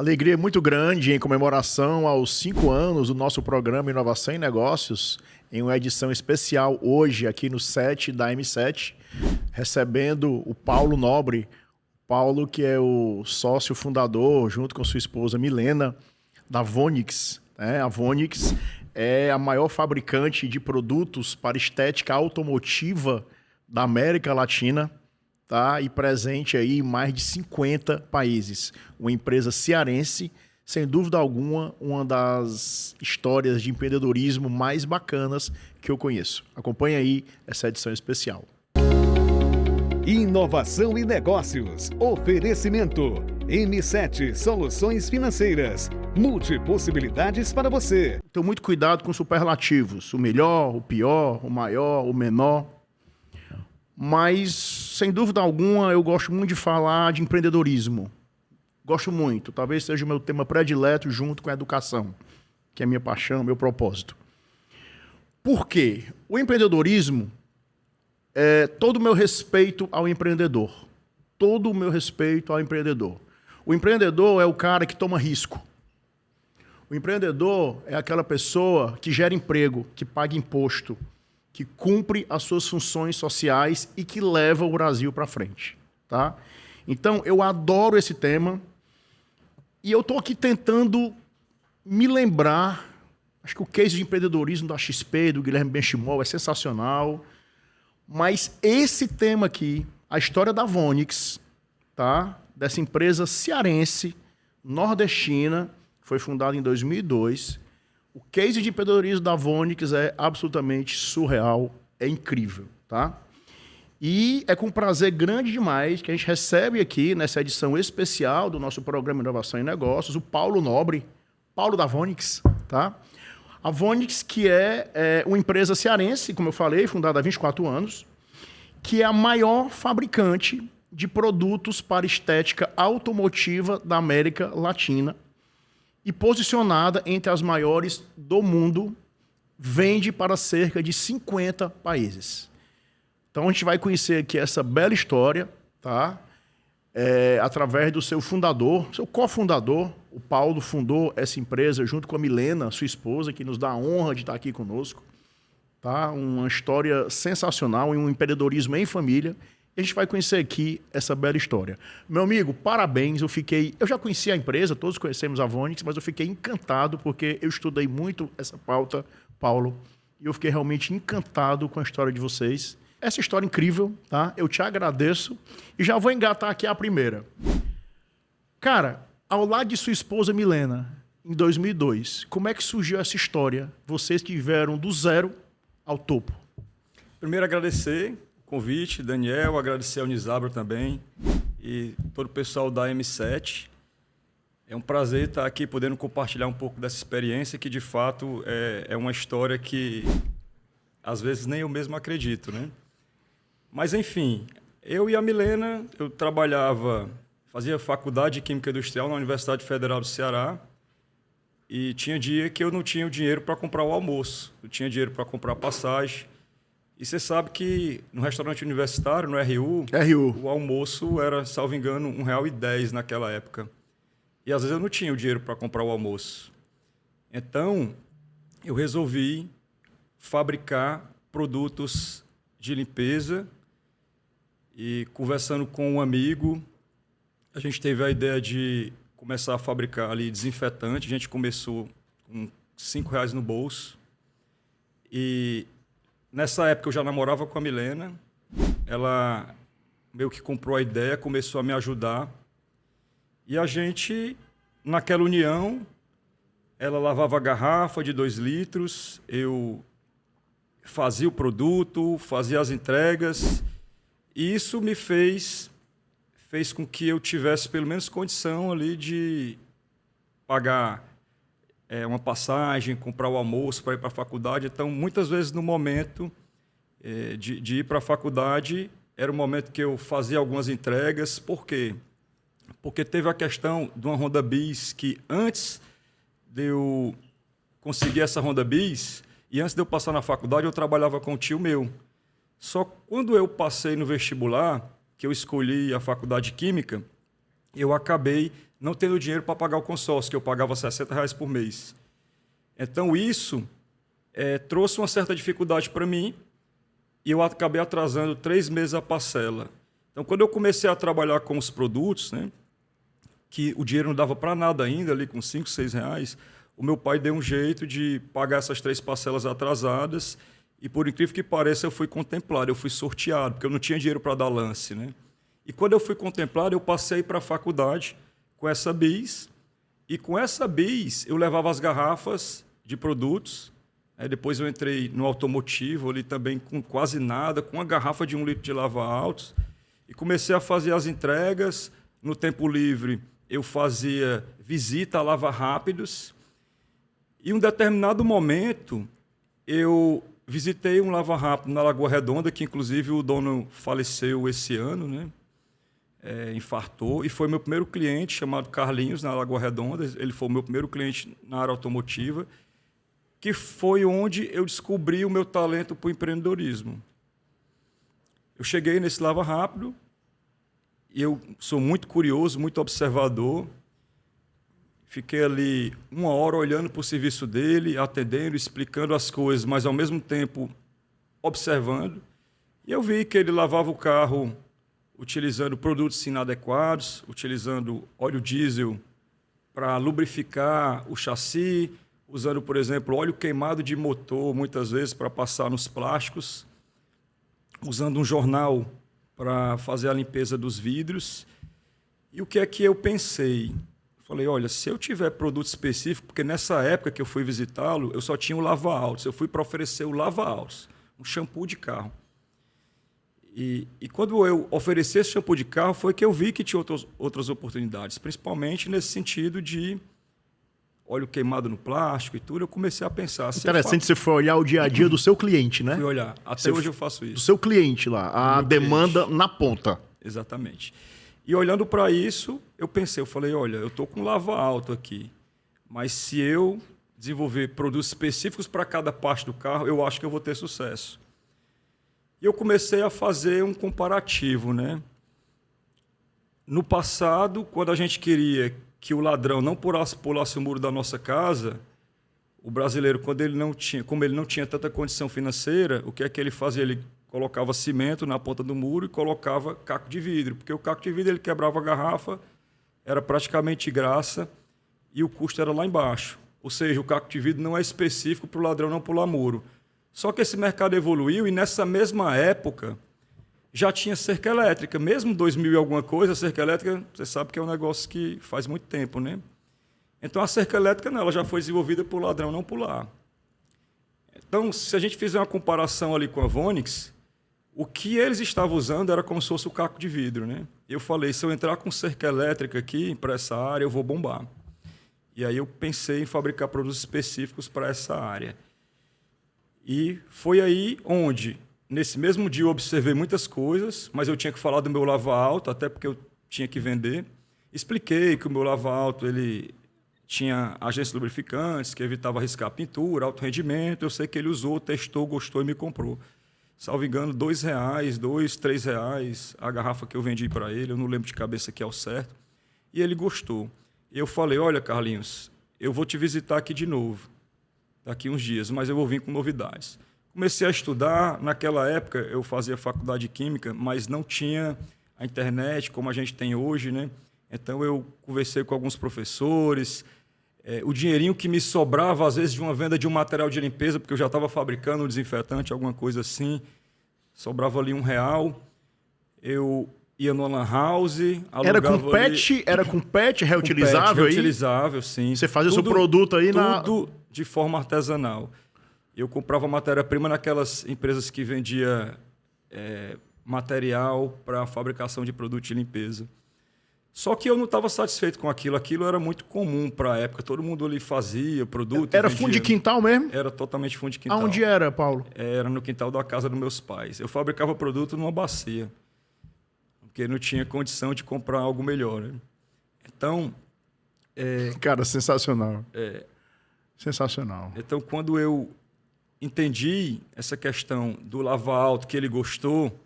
Alegria muito grande em comemoração aos 5 anos do nosso programa Inovação em Negócios, em uma edição especial hoje aqui no set da M7, recebendo o Paulo Nobre. Paulo, que é o sócio fundador, junto com sua esposa Milena, da Vonix. A Vonix é a maior fabricante de produtos para estética automotiva da América Latina, tá? E presente aí em mais de 50 países. Uma empresa cearense, sem dúvida alguma, uma das histórias de empreendedorismo mais bacanas que eu conheço. Acompanhe aí essa edição especial. Inovação e negócios. Oferecimento. M7 Soluções Financeiras. Multipossibilidades para você. Tenho muito cuidado com superlativos. O melhor, o pior, o maior, o menor. Mas, sem dúvida alguma, eu gosto muito de falar de empreendedorismo. Gosto muito. Talvez seja o meu tema predileto junto com a educação, que é a minha paixão, meu propósito. Por quê? O empreendedorismo é todo o meu respeito ao empreendedor. Todo o meu respeito ao empreendedor. O empreendedor é o cara que toma risco. O empreendedor é aquela pessoa que gera emprego, que paga imposto, que cumpre as suas funções sociais e que leva o Brasil para frente, tá? Então, eu adoro esse tema e eu estou aqui tentando me lembrar. Acho que o case de empreendedorismo da XP, do Guilherme Benchimol, é sensacional. Mas esse tema aqui, a história da Vonix, tá? Dessa empresa cearense, nordestina, foi fundada em 2002. O case de empreendedorismo da Vonix é absolutamente surreal, é incrível, tá? E é com prazer grande demais que a gente recebe aqui, nessa edição especial do nosso programa Inovação em Negócios, o Paulo Nobre, Paulo da Vonix, tá? A Vonix, que é uma empresa cearense, como eu falei, fundada há 24 anos, que é a maior fabricante de produtos para estética automotiva da América Latina e posicionada entre as maiores do mundo, vende para cerca de 50 países. Então a gente vai conhecer aqui essa bela história, tá? Através do seu fundador, seu cofundador. O Paulo fundou essa empresa junto com a Milena, sua esposa, que nos dá a honra de estar aqui conosco. Tá? Uma história sensacional e um empreendedorismo em família. E a gente vai conhecer aqui essa bela história. Meu amigo, parabéns. Eu já conhecia a empresa, todos conhecemos a Vonix, mas eu fiquei encantado porque eu estudei muito essa pauta, Paulo, e eu fiquei realmente encantado com a história de vocês. Essa história incrível, tá? Eu te agradeço e já vou engatar aqui a primeira. Cara, ao lado de sua esposa Milena, em 2002, como é que surgiu essa história? Vocês que vieram do zero ao topo. Primeiro, agradecer o convite, Daniel, agradecer ao Nizabra também e todo o pessoal da M7. É um prazer estar aqui podendo compartilhar um pouco dessa experiência que, de fato, é uma história que, às vezes, nem eu mesmo acredito, né? Mas, enfim, eu e a Milena, eu fazia faculdade de Química Industrial na Universidade Federal do Ceará e tinha dia que eu não tinha o dinheiro para comprar o almoço, eu tinha dinheiro para comprar passagem. E você sabe que no restaurante universitário, no RU, o almoço era, salvo engano, R$1,10 naquela época. E, às vezes, eu não tinha o dinheiro para comprar o almoço. Então, eu resolvi fabricar produtos de limpeza. E conversando com um amigo, a gente teve a ideia de começar a fabricar ali desinfetante. A gente começou com R$5 no bolso. E nessa época eu já namorava com a Milena. Ela meio que comprou a ideia, começou a me ajudar. E a gente, naquela união, ela lavava a garrafa de 2 litros, eu fazia o produto, fazia as entregas. E isso me fez com que eu tivesse pelo menos condição ali de pagar uma passagem, comprar o almoço para ir para a faculdade. Então, muitas vezes no momento de ir para a faculdade, era o momento que eu fazia algumas entregas. Por quê? Porque teve a questão de uma Honda Bis que antes de eu conseguir essa Honda Bis, e antes de eu passar na faculdade, eu trabalhava com um tio meu. Só quando eu passei no vestibular, que eu escolhi a faculdade de Química, eu acabei não tendo dinheiro para pagar o consórcio, que eu pagava R$60 por mês. Então, isso trouxe uma certa dificuldade para mim e eu acabei atrasando 3 meses a parcela. Então, quando eu comecei a trabalhar com os produtos, né, que o dinheiro não dava para nada ainda, ali com R$5, R$6, o meu pai deu um jeito de pagar essas 3 parcelas atrasadas e, por incrível que pareça, eu fui contemplado, eu fui sorteado, porque eu não tinha dinheiro para dar lance, né? E quando eu fui contemplado, eu passei para a faculdade com essa bis, e com essa bis eu levava as garrafas de produtos. Aí depois eu entrei no automotivo, ali também com quase nada, com uma garrafa de 1 litro de lava-autos, e comecei a fazer as entregas. No tempo livre, eu fazia visita a lava-rápidos, e em um determinado momento, eu visitei um lava-rápido na Lagoa Redonda, que inclusive o dono faleceu esse ano, né? Infartou, e foi meu primeiro cliente, chamado Carlinhos, na Lagoa Redonda. Ele foi o meu primeiro cliente na área automotiva, que foi onde eu descobri o meu talento para o empreendedorismo. Eu cheguei nesse Lava Rápido, e eu sou muito curioso, muito observador. Fiquei ali 1 hora olhando para o serviço dele, atendendo, explicando as coisas, mas ao mesmo tempo observando. E eu vi que ele lavava o carro utilizando produtos inadequados, utilizando óleo diesel para lubrificar o chassi, usando, por exemplo, óleo queimado de motor, muitas vezes, para passar nos plásticos, usando um jornal para fazer a limpeza dos vidros. E o que é que eu pensei? Falei, olha, se eu tiver produto específico, porque nessa época que eu fui visitá-lo, eu só tinha o lava-autos, eu fui para oferecer o lava-autos, um shampoo de carro. E quando eu ofereci esse shampoo de carro, foi que eu vi que tinha outras oportunidades, principalmente nesse sentido de óleo queimado no plástico e tudo. Eu comecei a pensar... Interessante, você foi olhar o dia a dia do seu cliente, né? Fui olhar. Até hoje eu faço isso. Do seu cliente lá, a demanda na ponta. Exatamente. E olhando para isso, eu pensei, eu falei, olha, eu estou com lava-alto aqui, mas se eu desenvolver produtos específicos para cada parte do carro, eu acho que eu vou ter sucesso. E eu comecei a fazer um comparativo, né? No passado, quando a gente queria que o ladrão não pulasse o muro da nossa casa, o brasileiro, como ele não tinha tanta condição financeira, o que é que ele fazia? Ele colocava cimento na ponta do muro e colocava caco de vidro, porque o caco de vidro ele quebrava a garrafa, era praticamente de graça e o custo era lá embaixo. Ou seja, o caco de vidro não é específico para o ladrão não pular muro. Só que esse mercado evoluiu e nessa mesma época já tinha cerca elétrica. Mesmo 2000 e alguma coisa, a cerca elétrica, você sabe que é um negócio que faz muito tempo, né? Então a cerca elétrica ela já foi desenvolvida para o ladrão não pular. Então, se a gente fizer uma comparação ali com a Vonix, o que eles estavam usando era como se fosse o caco de vidro, né? Eu falei, se eu entrar com cerca elétrica aqui para essa área, eu vou bombar. E aí eu pensei em fabricar produtos específicos para essa área. E foi aí onde, nesse mesmo dia, eu observei muitas coisas, mas eu tinha que falar do meu lava-alto, até porque eu tinha que vender. Expliquei que o meu lava-alto ele tinha agentes lubrificantes, que evitava riscar a pintura, alto rendimento. Eu sei que ele usou, testou, gostou e me comprou. Salvo engano, R$2, R$3 a garrafa que eu vendi para ele. Eu não lembro de cabeça que é o certo. E ele gostou. E eu falei, olha, Carlinhos, eu vou te visitar aqui de novo, daqui uns dias, mas eu vou vir com novidades. Comecei a estudar. Naquela época, eu fazia faculdade de Química, mas não tinha a internet como a gente tem hoje, né? Então, eu conversei com alguns professores. O dinheirinho que me sobrava, às vezes, de uma venda de um material de limpeza, porque eu já estava fabricando um desinfetante, alguma coisa assim, sobrava ali R$1. Eu ia no Lan House, alugava Era com PET reutilizável com PET, aí? reutilizável, sim. Você fazia o seu produto aí tudo de forma artesanal. Eu comprava matéria-prima naquelas empresas que vendia material para fabricação de produto de limpeza. Só que eu não estava satisfeito com aquilo. Aquilo era muito comum para a época. Todo mundo ali fazia produto. Era fundo de quintal mesmo? Era totalmente fundo de quintal. Aonde era, Paulo? Era no quintal da casa dos meus pais. Eu fabricava produto numa bacia, porque não tinha condição de comprar algo melhor, né? Então... Cara, sensacional. Sensacional. Então, quando eu entendi essa questão do lava-alto, que ele gostou,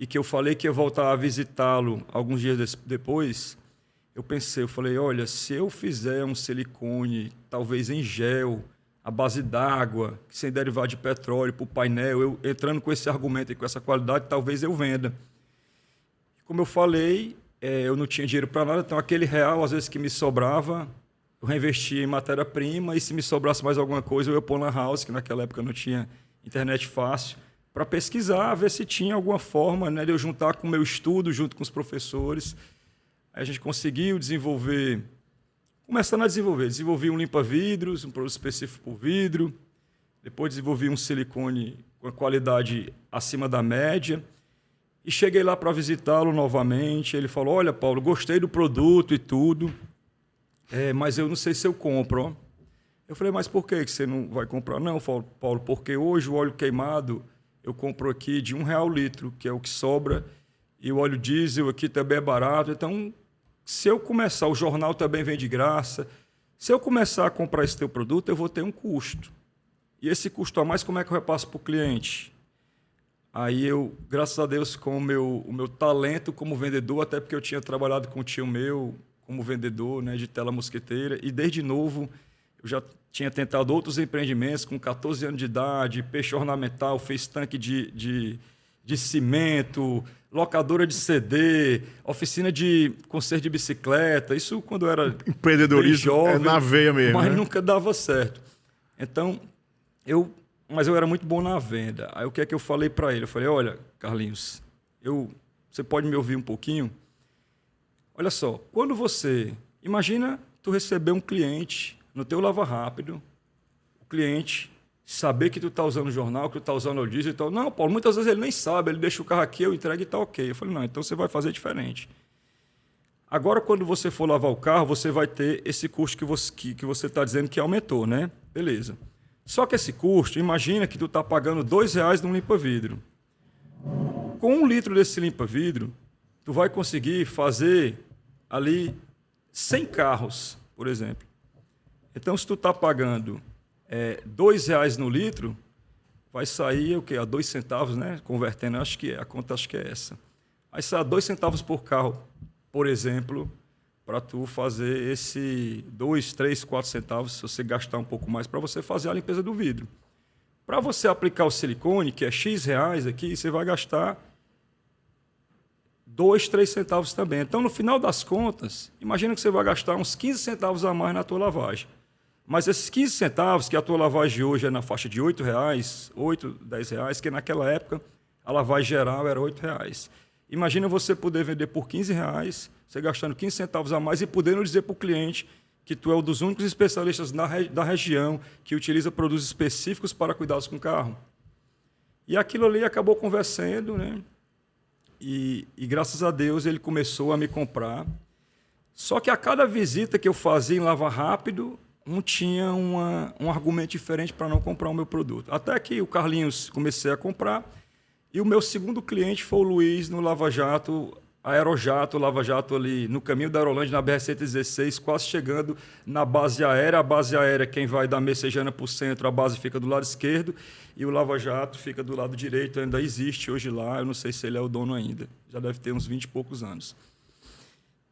e que eu falei que ia voltar a visitá-lo alguns dias depois, eu pensei, eu falei, olha, se eu fizer um silicone, talvez em gel, à base d'água, sem derivado de petróleo, para o painel, eu entrando com esse argumento e com essa qualidade, talvez eu venda. Como eu falei, eu não tinha dinheiro para nada, então aquele real, às vezes, que me sobrava, eu reinvestia em matéria-prima, e se me sobrasse mais alguma coisa, eu ia pôr na house, que naquela época não tinha internet fácil, para pesquisar, ver se tinha alguma forma, né, de eu juntar com o meu estudo, junto com os professores. Aí a gente conseguiu desenvolver, começando a desenvolvi um limpa-vidros, um produto específico para o vidro, depois desenvolvi um silicone com a qualidade acima da média, e cheguei lá para visitá-lo novamente. Ele falou, olha, Paulo, gostei do produto e tudo, mas eu não sei se eu compro. Ó. Eu falei, mas por que você não vai comprar? Não, Paulo, porque hoje o óleo queimado eu compro aqui de R$1 o litro, que é o que sobra, e o óleo diesel aqui também é barato. Então, se eu começar, o jornal também vem de graça, se eu começar a comprar esse teu produto, eu vou ter um custo. E esse custo a mais, como é que eu repasso para o cliente? Aí eu, graças a Deus, com o meu talento como vendedor, até porque eu tinha trabalhado com um tio meu como vendedor, né, de tela mosqueteira, e desde novo eu já tinha tentado outros empreendimentos, com 14 anos de idade, peixe ornamental, fez tanque de cimento, locadora de CD, oficina de conserto de bicicleta, isso quando eu era Empreendedorismo jovem, na veia mesmo. mas né? nunca dava certo. Então, mas eu era muito bom na venda. Aí o que é que eu falei para ele? Eu falei, olha, Carlinhos, você pode me ouvir um pouquinho? Olha só, quando imagina tu receber um cliente no teu Lava Rápido, o cliente saber que tu está usando o jornal, que tu está usando o diesel e tal. Não, Paulo, muitas vezes ele nem sabe, ele deixa o carro aqui, eu entrego e está ok. Eu falei, não, então você vai fazer diferente. Agora, quando você for lavar o carro, você vai ter esse custo que você está dizendo que aumentou, né? Beleza. Só que esse custo, imagina que tu está pagando R$2 num limpa-vidro. Com 1 litro desse limpa-vidro, tu vai conseguir fazer ali 100 carros, por exemplo. Então, se tu está pagando R$2 no litro, vai sair o quê? A 2 centavos, né? Convertendo, a conta acho que é essa. Aí sai a 2 centavos por carro, por exemplo, para tu fazer esse 2, 3, 4 centavos, se você gastar um pouco mais, para você fazer a limpeza do vidro. Para você aplicar o silicone, que é X reais aqui, você vai gastar 2, 3 centavos também. Então, no final das contas, imagina que você vai gastar uns 15 centavos a mais na tua lavagem. Mas esses 15 centavos, que a tua lavagem hoje é na faixa de R$8, 8, 10 reais, que naquela época a lavagem geral era R$8. Imagina você poder vender por R$15, você gastando 15 centavos a mais e podendo dizer para o cliente que tu é um dos únicos especialistas da região que utiliza produtos específicos para cuidados com o carro. E aquilo ali acabou conversando, né? E graças a Deus ele começou a me comprar. Só que a cada visita que eu fazia em Lava Rápido, não tinha um argumento diferente para não comprar o meu produto. Até que o Carlinhos comecei a comprar, e o meu segundo cliente foi o Luiz no Lava Jato, Lava Jato ali no caminho da Aerolândia, na BR-116, quase chegando na base aérea. A base aérea, quem vai da Messejana para o centro, a base fica do lado esquerdo, e o Lava Jato fica do lado direito, ainda existe hoje lá, eu não sei se ele é o dono ainda, já deve ter uns 20 e poucos anos.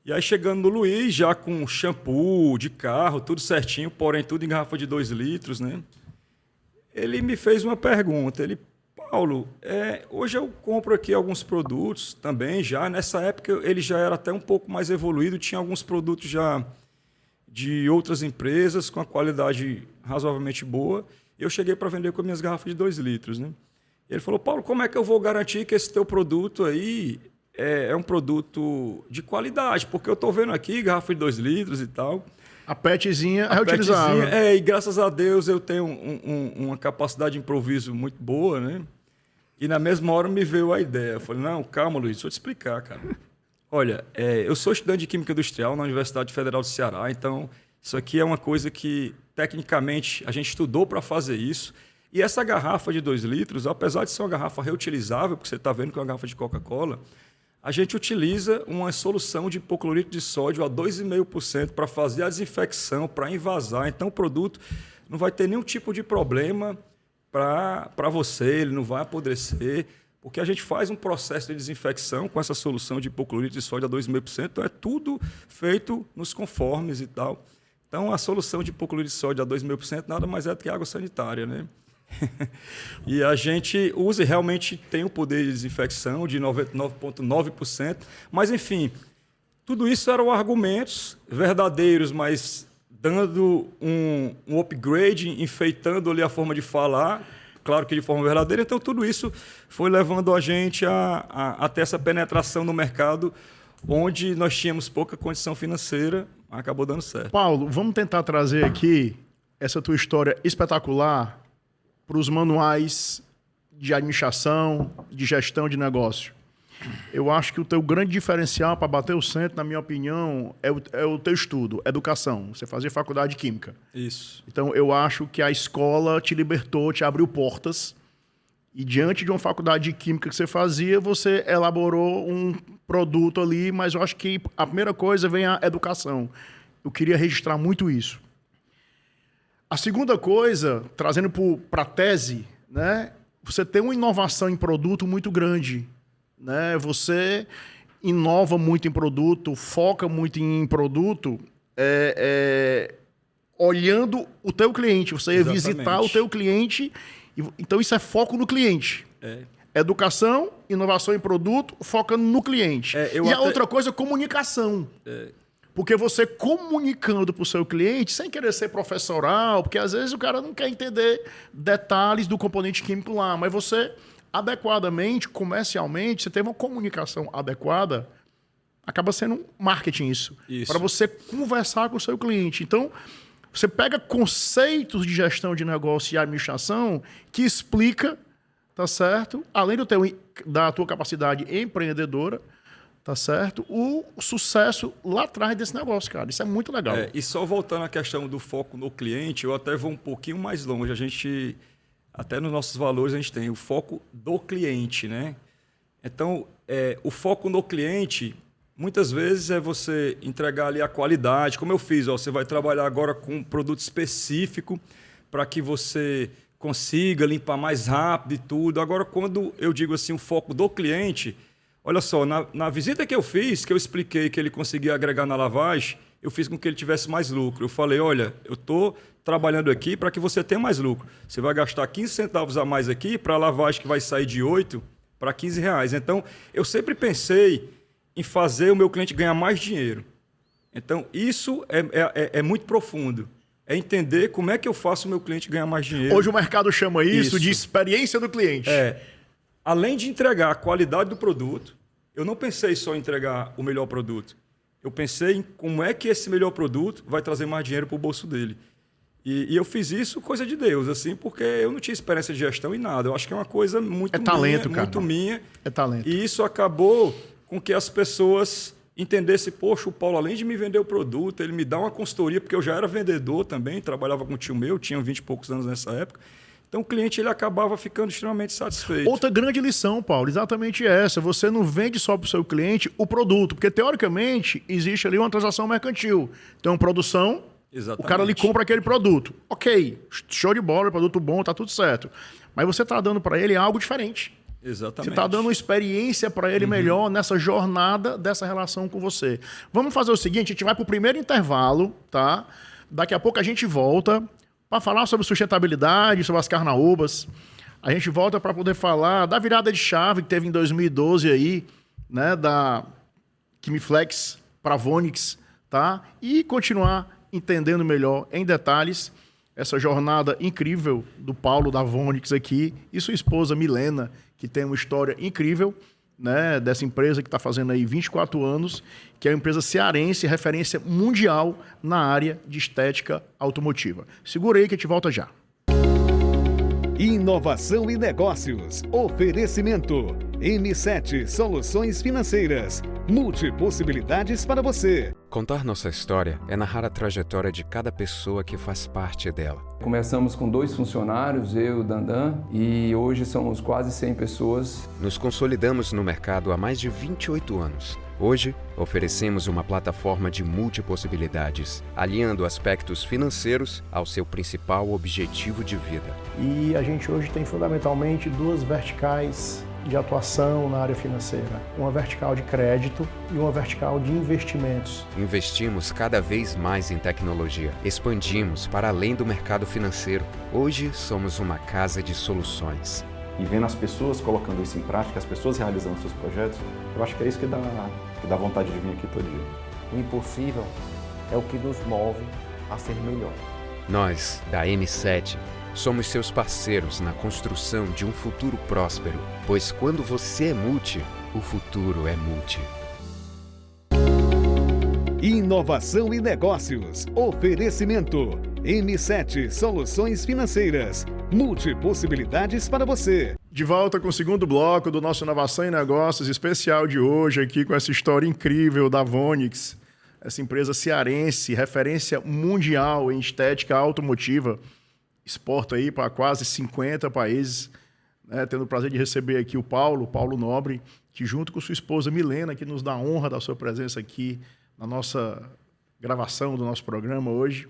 E aí, chegando no Luiz, já com shampoo de carro, tudo certinho, porém tudo em garrafa de 2 litros, né? Ele me fez uma pergunta. Ele, Paulo, hoje eu compro aqui alguns produtos também já. Nessa época, ele já era até um pouco mais evoluído, tinha alguns produtos já de outras empresas com a qualidade razoavelmente boa. Eu cheguei para vender com as minhas garrafas de 2 litros, né? Ele falou, Paulo, como é que eu vou garantir que esse teu produto aí é um produto de qualidade? Porque eu estou vendo aqui garrafa de 2 litros e tal. A PETzinha é reutilizável. E graças a Deus eu tenho uma capacidade de improviso muito boa, né? E na mesma hora me veio a ideia. Eu falei, não, calma, Luiz, deixa eu te explicar, cara. Olha, eu sou estudante de Química Industrial na Universidade Federal do Ceará, então isso aqui é uma coisa que, tecnicamente, a gente estudou para fazer isso. E essa garrafa de 2 litros, apesar de ser uma garrafa reutilizável, porque você está vendo que é uma garrafa de Coca-Cola, a gente utiliza uma solução de hipoclorito de sódio a 2,5% para fazer a desinfecção, para envasar. Então, o produto não vai ter nenhum tipo de problema para você, ele não vai apodrecer, Porque a gente faz um processo de desinfecção com essa solução de hipoclorito de sódio a 2,5%, então é tudo feito nos conformes e tal. Então, a solução de hipoclorito de sódio a 2,5% nada mais é do que água sanitária, né? E a gente usa e realmente tem um poder de desinfecção de 99,9%, mas, enfim, tudo isso eram argumentos verdadeiros, mas dando um upgrade, enfeitando ali a forma de falar, claro que de forma verdadeira. Então, tudo isso foi levando a gente a ter essa penetração no mercado, onde nós tínhamos pouca condição financeira, acabou dando certo. Paulo, vamos tentar trazer aqui essa tua história espetacular para os manuais de administração, de gestão de negócio. Eu acho que o teu grande diferencial para bater o centro, na minha opinião, é o teu estudo, educação. Você fazia faculdade de Química. Isso. Então, eu acho que a escola te libertou, te abriu portas. E diante de uma faculdade de Química que você fazia, você elaborou um produto ali, mas eu acho que a primeira coisa vem a educação. Eu queria registrar muito isso. A segunda coisa, trazendo para a tese, né, você tem uma inovação em produto muito grande. Né? Você inova muito em produto, foca muito em produto, olhando o teu cliente. Você ia visitar o teu cliente. Então, isso é foco no cliente. Educação, inovação em produto, foca no cliente. A outra coisa é comunicação. Porque você comunicando para o seu cliente, sem querer ser professoral, porque às vezes o cara não quer entender detalhes do componente químico lá, mas você, adequadamente, comercialmente, você teve uma comunicação adequada, acaba sendo marketing isso. Para você conversar com o seu cliente. Então, você pega conceitos de gestão de negócio e administração que explica, tá certo? Além da tua capacidade empreendedora, tá certo? O sucesso lá atrás desse negócio, cara. Isso é muito legal. E só voltando à questão do foco no cliente, eu até vou um pouquinho mais longe. A gente, até nos nossos valores, a gente tem o foco do cliente, né? Então, o foco no cliente, muitas vezes é você entregar ali a qualidade, como eu fiz. Você vai trabalhar agora com um produto específico para que você consiga limpar mais rápido e tudo. Agora, quando eu digo assim, o foco do cliente, olha só, na visita que eu fiz, que eu expliquei que ele conseguia agregar na lavagem, eu fiz com que ele tivesse mais lucro. Eu falei, olha, eu estou trabalhando aqui para que você tenha mais lucro. Você vai gastar 15 centavos a mais aqui para a lavagem que vai sair de 8 para 15 reais. Então, eu sempre pensei em fazer o meu cliente ganhar mais dinheiro. Então, isso é muito profundo. É entender como é que eu faço o meu cliente ganhar mais dinheiro. Hoje o mercado chama isso de experiência do cliente. Além de entregar a qualidade do produto, eu não pensei só em entregar o melhor produto. Eu pensei em como é que esse melhor produto vai trazer mais dinheiro para o bolso dele. E eu fiz isso coisa de Deus, assim, porque eu não tinha experiência de gestão em nada. Eu acho que é uma coisa muito minha. É talento. E isso acabou com que as pessoas entendessem, poxa, o Paulo, além de me vender o produto, ele me dá uma consultoria, porque eu já era vendedor também, trabalhava com um tio meu, tinha 20 e poucos anos nessa época. Então, o cliente ele acabava ficando extremamente satisfeito. Outra grande lição, Paulo, exatamente essa. Você não vende só para o seu cliente o produto, porque, teoricamente, existe ali uma transação mercantil. Tem uma produção, o cara ali compra aquele produto. Ok, show de bola, produto bom, tá tudo certo. Mas você está dando para ele algo diferente. Exatamente. Você está dando uma experiência para ele melhor nessa jornada dessa relação com você. Vamos fazer o seguinte, a gente vai para o primeiro intervalo, tá? Daqui a pouco a gente volta para falar sobre sustentabilidade, sobre as carnaúbas. A gente volta para poder falar da virada de chave que teve em 2012 aí, né, da Quimiflex para a Vonix, tá? E continuar entendendo melhor em detalhes essa jornada incrível do Paulo da Vonix aqui e sua esposa Milena, que tem uma história incrível, né, dessa empresa que está fazendo aí 24 anos, que é uma empresa cearense, referência mundial na área de estética automotiva. Segura aí que a gente volta já. Inovação e negócios. Oferecimento. M7 Soluções Financeiras. Multipossibilidades para você. Contar nossa história é narrar a trajetória de cada pessoa que faz parte dela. Começamos com 2 funcionários, eu e o Dandan, e hoje somos quase 100 pessoas. Nos consolidamos no mercado há mais de 28 anos. Hoje, oferecemos uma plataforma de multipossibilidades, alinhando aspectos financeiros ao seu principal objetivo de vida. E a gente hoje tem fundamentalmente 2 verticais de atuação na área financeira, uma vertical de crédito e uma vertical de investimentos. Investimos cada vez mais em tecnologia, expandimos para além do mercado financeiro. Hoje somos uma casa de soluções. E vendo as pessoas colocando isso em prática, as pessoas realizando seus projetos, eu acho que é isso que dá vontade de vir aqui todo dia. O impossível é o que nos move a ser melhor. Nós, da M7, somos seus parceiros na construção de um futuro próspero, pois quando você é multi, o futuro é multi. Inovação e negócios. Oferecimento. M7 Soluções Financeiras. Multipossibilidades para você. De volta com o segundo bloco do nosso Inovação e Negócios especial de hoje, aqui com essa história incrível da Vonix, essa empresa cearense, referência mundial em estética automotiva, exporta aí para quase 50 países, né? Tendo o prazer de receber aqui o Paulo Nobre, que junto com sua esposa Milena, que nos dá a honra da sua presença aqui na nossa gravação do nosso programa hoje,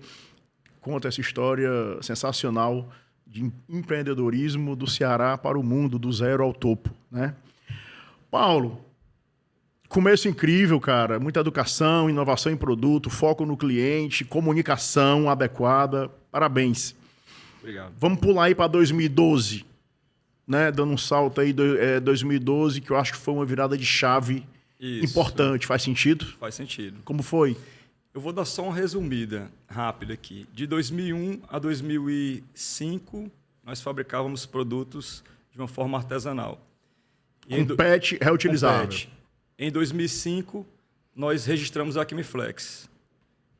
conta essa história sensacional de empreendedorismo do Ceará para o mundo, do zero ao topo, né? Paulo, começo incrível, cara, muita educação, inovação em produto, foco no cliente, comunicação adequada, parabéns. Obrigado. Vamos pular aí para 2012, né? Dando um salto aí, 2012, que eu acho que foi uma virada de chave importante. Faz sentido? Faz sentido. Como foi? Eu vou dar só uma resumida rápida aqui. De 2001 a 2005, nós fabricávamos produtos de uma forma artesanal. Com PET reutilizável. PET. Em 2005, nós registramos a Quimiflex.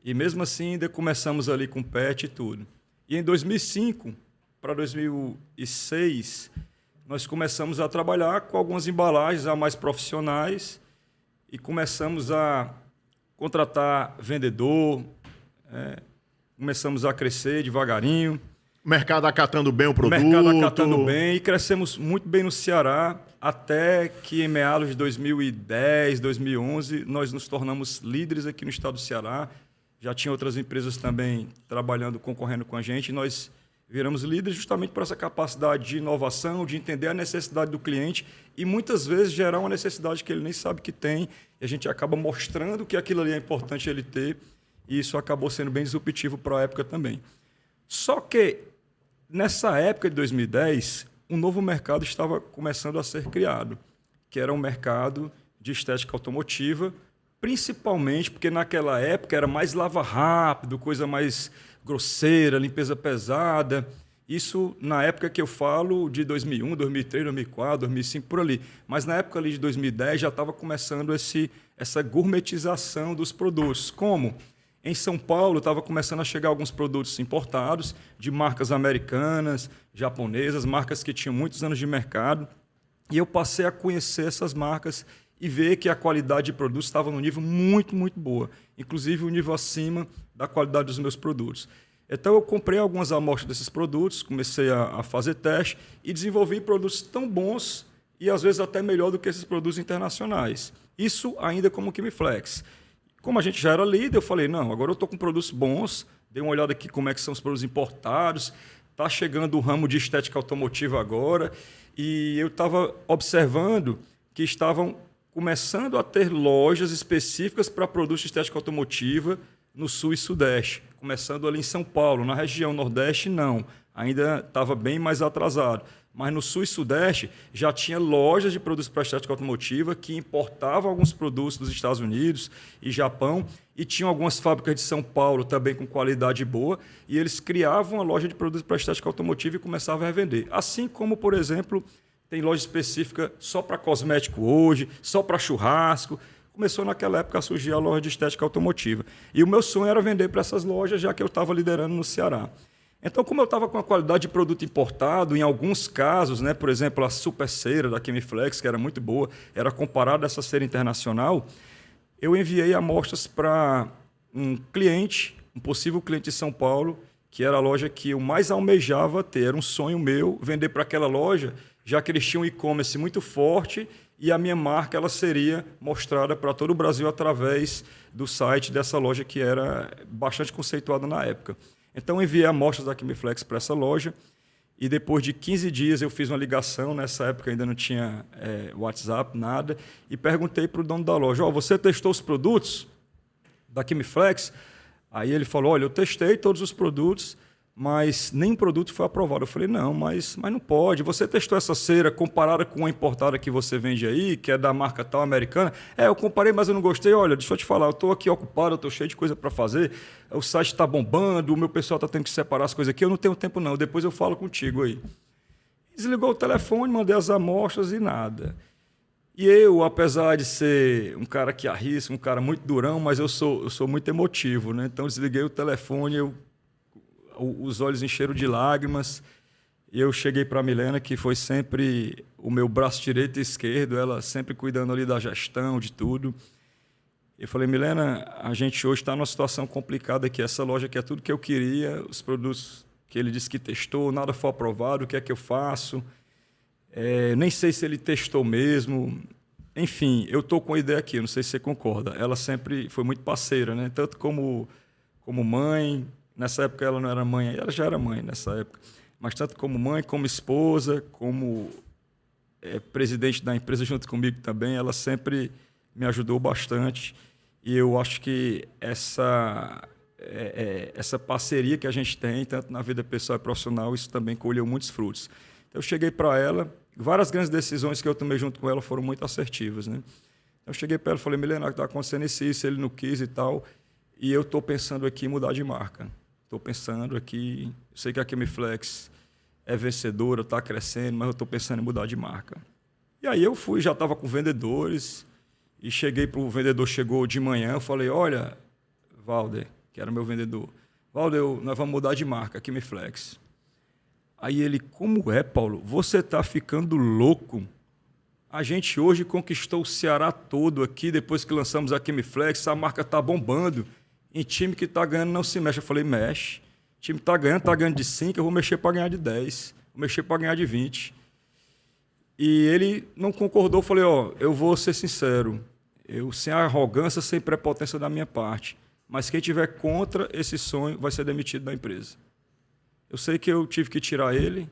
E mesmo assim, ainda começamos ali com PET e tudo. E em 2005 para 2006, nós começamos a trabalhar com algumas embalagens já mais profissionais e começamos a contratar vendedor, começamos a crescer devagarinho. Mercado acatando bem o produto. Mercado acatando bem e crescemos muito bem no Ceará, até que em meados de 2010, 2011, nós nos tornamos líderes aqui no estado do Ceará. Já tinha outras empresas também trabalhando, concorrendo com a gente, e nós viramos líderes justamente por essa capacidade de inovação, de entender a necessidade do cliente e muitas vezes gerar uma necessidade que ele nem sabe que tem, e a gente acaba mostrando que aquilo ali é importante ele ter, e isso acabou sendo bem disruptivo para a época também. Só que, nessa época de 2010, um novo mercado estava começando a ser criado, que era um mercado de estética automotiva, principalmente porque naquela época era mais lava rápido, coisa mais grosseira, limpeza pesada. Isso na época que eu falo de 2001, 2003, 2004, 2005, por ali. Mas na época ali de 2010 já estava começando essa gourmetização dos produtos. Como? Em São Paulo estava começando a chegar alguns produtos importados de marcas americanas, japonesas, marcas que tinham muitos anos de mercado. E eu passei a conhecer essas marcas e ver que a qualidade de produtos estava num nível muito, muito boa. Inclusive um nível acima da qualidade dos meus produtos. Então eu comprei algumas amostras desses produtos, comecei a fazer teste e desenvolvi produtos tão bons e às vezes até melhor do que esses produtos internacionais. Isso ainda como Quimiflex. Como a gente já era líder, eu falei, não, agora eu estou com produtos bons, dei uma olhada aqui como é que são os produtos importados, está chegando o ramo de estética automotiva agora, e eu estava observando que estavam começando a ter lojas específicas para produtos de estética automotiva no Sul e Sudeste, começando ali em São Paulo. Na região Nordeste, não, ainda estava bem mais atrasado. Mas no Sul e Sudeste já tinha lojas de produtos para estética automotiva que importavam alguns produtos dos Estados Unidos e Japão e tinham algumas fábricas de São Paulo também com qualidade boa e eles criavam uma loja de produtos para estética automotiva e começavam a revender. Assim como, por exemplo, tem loja específica só para cosmético hoje, só para churrasco. Começou naquela época a surgir a loja de estética automotiva. E o meu sonho era vender para essas lojas, já que eu estava liderando no Ceará. Então, como eu estava com a qualidade de produto importado, em alguns casos, né, por exemplo, a super cera da Quimiflex, que era muito boa, era comparada a essa cera internacional, eu enviei amostras para um cliente, um possível cliente de São Paulo, que era a loja que eu mais almejava ter. Era um sonho meu vender para aquela loja, já que eles tinham um e-commerce muito forte e a minha marca ela seria mostrada para todo o Brasil através do site dessa loja que era bastante conceituada na época. Então, eu enviei amostras da Quimiflex para essa loja E depois de 15 dias eu fiz uma ligação, nessa época ainda não tinha WhatsApp, nada, e perguntei para o dono da loja, você testou os produtos da Quimiflex? Aí ele falou, olha, eu testei todos os produtos, mas nem produto foi aprovado. Eu falei, não, mas não pode. Você testou essa cera comparada com a importada que você vende aí, que é da marca tal americana? Eu comparei, mas eu não gostei. Olha, deixa eu te falar, eu estou aqui ocupado, eu estou cheio de coisa para fazer, o site está bombando, o meu pessoal está tendo que separar as coisas aqui, eu não tenho tempo não, depois eu falo contigo aí. Desligou o telefone, mandei as amostras e nada. E eu, apesar de ser um cara que arrisca, um cara muito durão, mas eu sou muito emotivo, né? Então desliguei o telefone, os olhos encheram de lágrimas. E eu cheguei para a Milena, que foi sempre o meu braço direito e esquerdo, ela sempre cuidando ali da gestão, de tudo. Eu falei, Milena, a gente hoje está numa situação complicada aqui. Essa loja aqui é tudo que eu queria, os produtos que ele disse que testou, nada foi aprovado, o que é que eu faço? Nem sei se ele testou mesmo. Enfim, eu estou com a ideia aqui, não sei se você concorda. Ela sempre foi muito parceira, né? Tanto como mãe. Nessa época ela não era mãe, ela já era mãe nessa época. Mas tanto como mãe, como esposa, como presidente da empresa junto comigo também, ela sempre me ajudou bastante. E eu acho que essa parceria que a gente tem, tanto na vida pessoal e profissional, isso também colheu muitos frutos. Então eu cheguei para ela, várias grandes decisões que eu tomei junto com ela foram muito assertivas, né? Eu cheguei para ela e falei, Milena, está acontecendo isso, ele não quis e tal, e eu estou pensando aqui em mudar de marca. Estou pensando aqui, eu sei que a Quimiflex é vencedora, está crescendo, mas eu estou pensando em mudar de marca. E aí eu fui, já estava com vendedores, e cheguei para o vendedor, chegou de manhã, eu falei, olha, Valder, que era meu vendedor, Valder, nós vamos mudar de marca, Quimiflex. Aí ele, como é, Paulo? Você está ficando louco? A gente hoje conquistou o Ceará todo aqui, depois que lançamos a Quimiflex, a marca está bombando. Em time que está ganhando não se mexe. Eu falei, mexe. O time está ganhando de 5, eu vou mexer para ganhar de 10. Vou mexer para ganhar de 20. E ele não concordou. Eu falei, eu vou ser sincero. Eu, sem arrogância, sem prepotência da minha parte. Mas quem tiver contra esse sonho vai ser demitido da empresa. Eu sei que eu tive que tirar ele.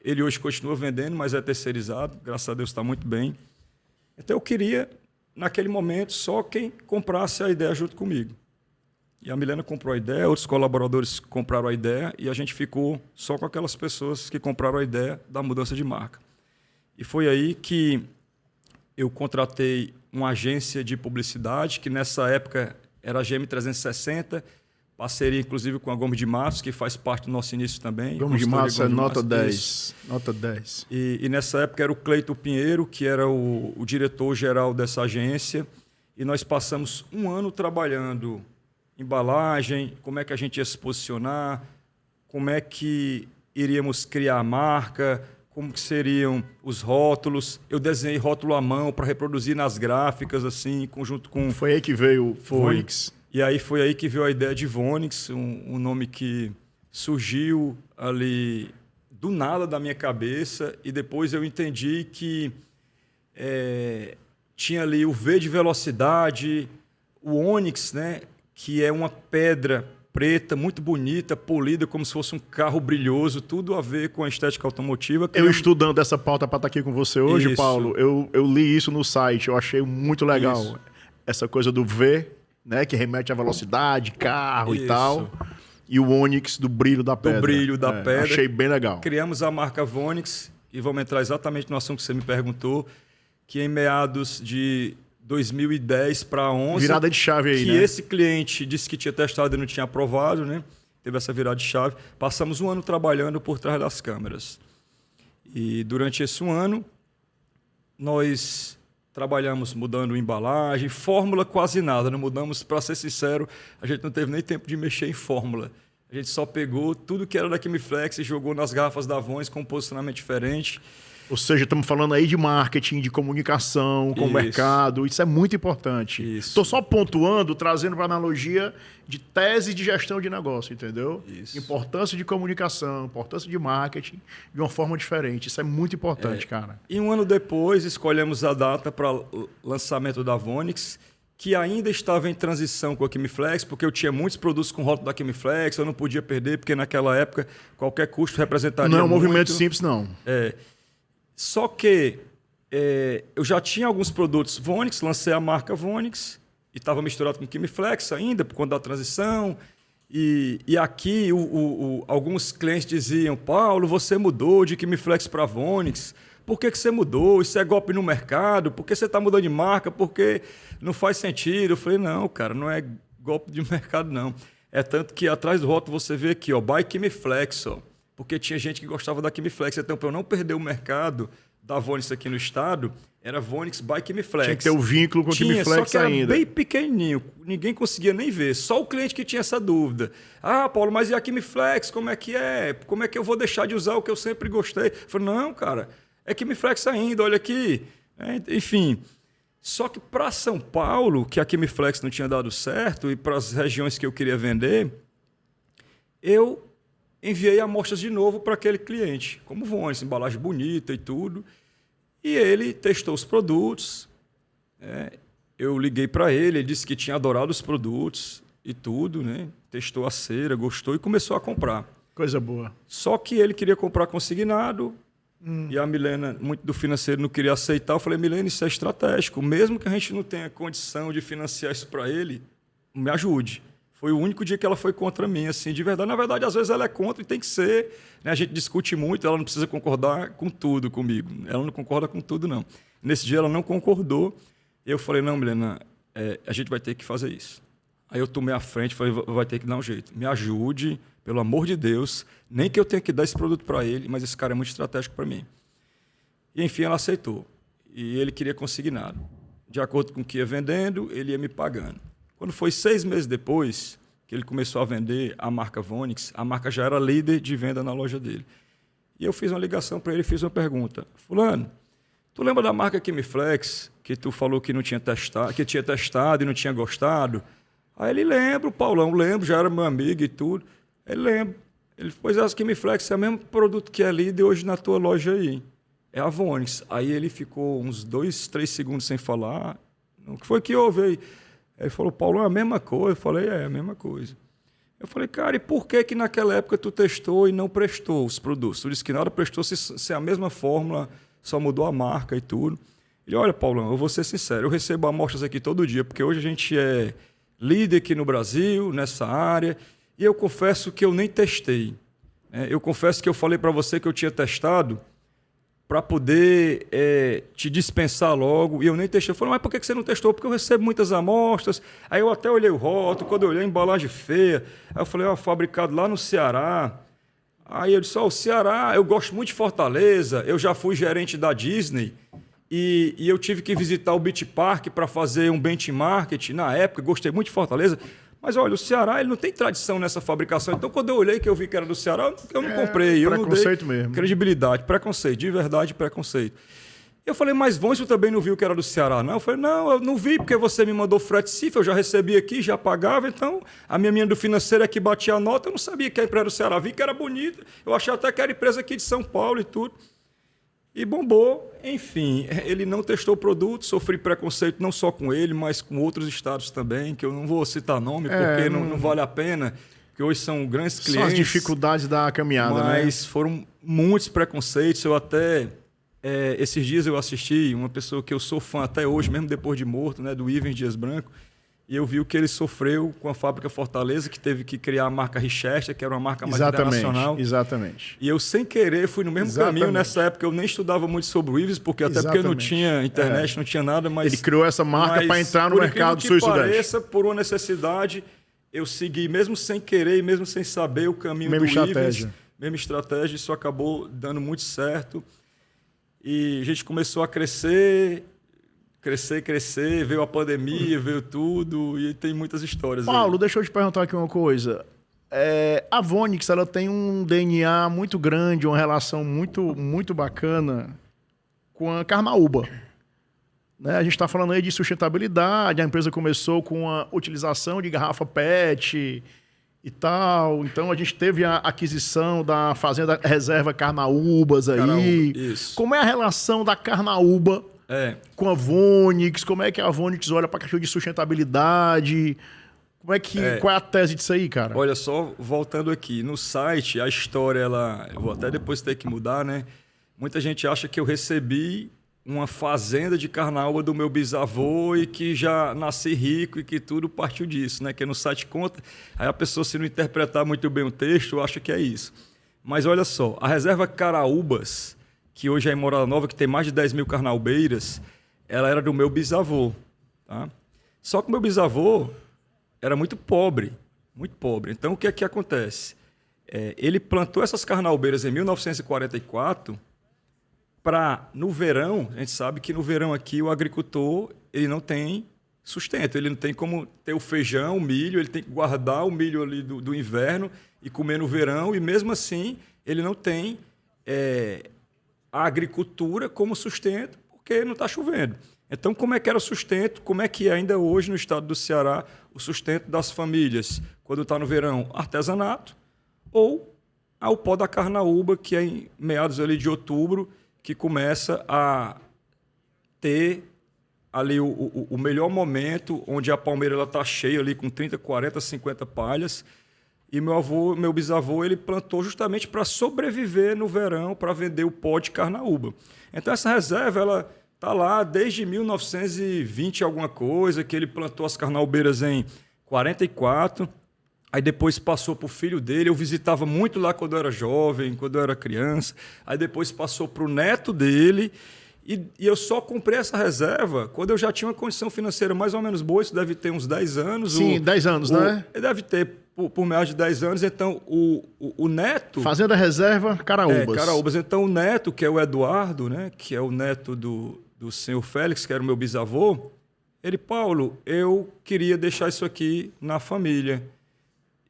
Ele hoje continua vendendo, mas é terceirizado. Graças a Deus está muito bem. Então eu queria, naquele momento, só quem comprasse a ideia junto comigo. E a Milena comprou a ideia, outros colaboradores compraram a ideia e a gente ficou só com aquelas pessoas que compraram a ideia da mudança de marca. E foi aí que eu contratei uma agência de publicidade, que nessa época era a GM360, parceria inclusive com a Gomes de Matos, que faz parte do nosso início também. Gomes de Matos é nota 10. Nota 10. E nessa época era o Cleito Pinheiro, que era o diretor-geral dessa agência, e nós passamos um ano trabalhando embalagem, como é que a gente ia se posicionar, como é que iríamos criar a marca, como que seriam os rótulos. Eu desenhei rótulo à mão para reproduzir nas gráficas, assim, em conjunto com... Foi aí que veio o Vonix. E aí foi aí que veio a ideia de Vonix, um nome que surgiu ali do nada da minha cabeça, e depois eu entendi que tinha ali o V de velocidade, o ônix, né, que é uma pedra preta, muito bonita, polida, como se fosse um carro brilhoso, tudo a ver com a estética automotiva. Eu estudando essa pauta para estar aqui com você hoje, Isso. Paulo, eu li isso no site, eu achei muito legal. Isso. Essa coisa do V, né, que remete à velocidade, carro Isso. e tal. E o Onix do brilho da pedra. Do brilho da pedra. Achei bem legal. Criamos a marca Vonix, e vamos entrar exatamente no assunto que você me perguntou, que em meados de 2010 para 11... Virada de chave aí, que né? esse cliente disse que tinha testado e não tinha aprovado, né? Teve essa virada de chave. Passamos um ano trabalhando por trás das câmeras. E durante esse um ano, nós trabalhamos mudando embalagem, fórmula quase nada, não mudamos, para ser sincero, a gente não teve nem tempo de mexer em fórmula. A gente só pegou tudo que era da Quimiflex e jogou nas garrafas da Vonix com um posicionamento diferente. Ou seja, estamos falando aí de marketing, de comunicação com o mercado. Isso é muito importante. Estou só pontuando, trazendo para analogia de tese de gestão de negócio, entendeu? Isso. Importância de comunicação, importância de marketing de uma forma diferente. Isso é muito importante, cara. E um ano depois, escolhemos a data para o lançamento da Vonix, que ainda estava em transição com a Quimiflex, porque eu tinha muitos produtos com rótulo da Quimiflex, eu não podia perder, porque naquela época qualquer custo representaria Não é um muito. movimento simples, não. Só que eu já tinha alguns produtos Vonix, lancei a marca Vonix, e estava misturado com Quimiflex ainda, por conta da transição. E aqui alguns clientes diziam: Paulo, você mudou de Quimiflex para Vonix. Por que você mudou? Isso é golpe no mercado? Por que você está mudando de marca? Porque não faz sentido. Eu falei: não, cara, não é golpe de mercado, não. É tanto que atrás do rótulo você vê aqui, ó, Buy Quimiflex, ó, porque tinha gente que gostava da Quimiflex. Então, para eu não perder o mercado da Vonix aqui no estado, era Vonix Buy Quimiflex. Tinha que ter o vínculo com o Quimiflex só que era ainda. bem pequenininho, ninguém conseguia nem ver. Só o cliente que tinha essa dúvida. Ah, Paulo, mas e a Quimiflex, como é que é? Como é que eu vou deixar de usar o que eu sempre gostei? Eu falei: não, cara, é Quimiflex ainda, olha aqui. Enfim, só que para São Paulo, que a Quimiflex não tinha dado certo, e para as regiões que eu queria vender, eu enviei amostras de novo para aquele cliente, como Vonix, embalagem bonita e tudo. E ele testou os produtos. Eu liguei para ele, ele disse que tinha adorado os produtos e tudo, né? Testou a cera, gostou e começou a comprar. Coisa boa. Só que ele queria comprar consignado e a Milena, muito do financeiro, não queria aceitar. Eu falei: Milena, isso é estratégico. Mesmo que a gente não tenha condição de financiar isso para ele, me ajude. Foi o único dia que ela foi contra mim, assim, de verdade. Na verdade, às vezes ela é contra e tem que ser. Né? A gente discute muito, ela não precisa concordar com tudo comigo. Ela não concorda com tudo, não. Nesse dia ela não concordou. Eu falei: não, Milena, a gente vai ter que fazer isso. Aí eu tomei a frente, falei: vai ter que dar um jeito. Me ajude, pelo amor de Deus. Nem que eu tenha que dar esse produto para ele, mas esse cara é muito estratégico para mim. E, enfim, ela aceitou. E ele queria consignado. De acordo com o que ia vendendo, ele ia me pagando. Quando foi 6 meses depois que ele começou a vender a marca Vonix, a marca já era líder de venda na loja dele. E eu fiz uma ligação para ele e fiz uma pergunta: Fulano, tu lembra da marca Quimiflex, que tu falou que não tinha testado, que tinha testado e não tinha gostado? Aí ele: lembro, Paulão, lembro, já era meu amigo e tudo. Ele: lembro. Ele: pois a Quimiflex é o mesmo produto que é líder hoje na tua loja aí. É a Vonix. Aí ele ficou uns 2, 3 segundos sem falar. O que foi que houve aí? Ele falou: Paulo, é a mesma coisa. Eu falei: é a mesma coisa. Eu falei: cara, e por que naquela época tu testou e não prestou os produtos? Tu disse que nada prestou se a mesma fórmula, só mudou a marca e tudo. Ele: olha, Paulão, eu vou ser sincero, eu recebo amostras aqui todo dia, porque hoje a gente é líder aqui no Brasil, nessa área, e eu confesso que eu nem testei. Eu confesso que eu falei para você que eu tinha testado para poder te dispensar logo, e eu nem testei. Eu falei: mas por que você não testou? Porque eu recebo muitas amostras. Aí eu até olhei o rótulo, quando eu olhei a embalagem feia, aí eu falei: fabricado lá no Ceará. Aí eu disse: o Ceará, eu gosto muito de Fortaleza, eu já fui gerente da Disney, e eu tive que visitar o Beach Park para fazer um benchmark na época, gostei muito de Fortaleza. Mas olha, o Ceará ele não tem tradição nessa fabricação. Então, quando eu olhei que eu vi que era do Ceará, eu não comprei. Eu não dei preconceito mesmo. Credibilidade, preconceito, de verdade, preconceito. Eu falei: mas Vonix, você também não viu que era do Ceará, não? Eu falei: não, eu não vi, porque você me mandou frete CIF, eu já recebi aqui, já pagava. Então, a minha menina do financeiro é que batia a nota, eu não sabia que a empresa era do Ceará. Vi que era bonita, eu achei até que era empresa aqui de São Paulo e tudo. E bombou. Enfim, ele não testou o produto, sofri preconceito não só com ele, mas com outros estados também, que eu não vou citar nome, porque não vale a pena, porque hoje são grandes clientes. São as dificuldades da caminhada, mas foram muitos preconceitos. Eu até, esses dias eu assisti uma pessoa que eu sou fã até hoje, mesmo depois de morto, né, do Ivens Dias Branco, e eu vi o que ele sofreu com a fábrica Fortaleza, que teve que criar a marca Richester, que era uma marca mais internacional. Exatamente. E eu, sem querer, fui no mesmo caminho. Nessa época eu nem estudava muito sobre o Ivens, porque até porque não tinha internet, não tinha nada. Mas ele criou essa marca para entrar no mercado sul e sudeste. Por uma necessidade, eu segui, mesmo sem querer e mesmo sem saber, o caminho do Ivens. Mesma estratégia. Isso acabou dando muito certo. E a gente começou a crescer, veio a pandemia, veio tudo, e tem muitas histórias. Paulo, deixa eu te perguntar aqui uma coisa. A Vonix, ela tem um DNA muito grande, uma relação muito, muito bacana com a Carnaúba. Né? A gente está falando aí de sustentabilidade, a empresa começou com a utilização de garrafa PET e tal. Então, a gente teve a aquisição da Fazenda Reserva Carnaúbas aí. Isso. Como é a relação da Carnaúba com a Vonix? Como é que a Vonix olha para a questão de sustentabilidade? Qual é a tese disso aí, cara? Olha só, voltando aqui, no site, a história, eu vou até depois ter que mudar, né? Muita gente acha que eu recebi uma fazenda de carnaúba do meu bisavô e que já nasci rico e que tudo partiu disso, né? Que no site conta, aí a pessoa, se não interpretar muito bem o texto, acha que é isso. Mas olha só, a reserva Caraúbas, que hoje é em Morada Nova, que tem mais de 10 mil carnaubeiras, ela era do meu bisavô, tá? Só que o meu bisavô era muito pobre, muito pobre. Então, o que é que acontece? Ele plantou essas carnaubeiras em 1944 para, no verão, a gente sabe que no verão aqui o agricultor ele não tem sustento, ele não tem como ter o feijão, o milho, ele tem que guardar o milho ali do inverno e comer no verão, e mesmo assim ele não tem a agricultura como sustento, porque não está chovendo. Então, como é que era o sustento? Como é que é ainda hoje no estado do Ceará o sustento das famílias? Quando está no verão, artesanato, ou o pó da carnaúba, que é em meados ali de outubro, que começa a ter ali o melhor momento, onde a palmeira está cheia ali com 30, 40, 50 palhas. E meu bisavô, ele plantou justamente para sobreviver no verão, para vender o pó de carnaúba. Então, essa reserva, ela está lá desde 1920 alguma coisa, que ele plantou as carnaubeiras em 44, aí depois passou para o filho dele, eu visitava muito lá quando eu era jovem, quando eu era criança, aí depois passou para o neto dele, e eu só comprei essa reserva quando eu já tinha uma condição financeira mais ou menos boa, isso deve ter uns 10 anos. Sim, 10 anos, né? Deve ter por mais de 10 anos, então o neto... Fazenda Reserva Caraúbas. Caraúbas. Então o neto, que é o Eduardo, né, que é o neto do senhor Félix, que era o meu bisavô, ele, Paulo, eu queria deixar isso aqui na família.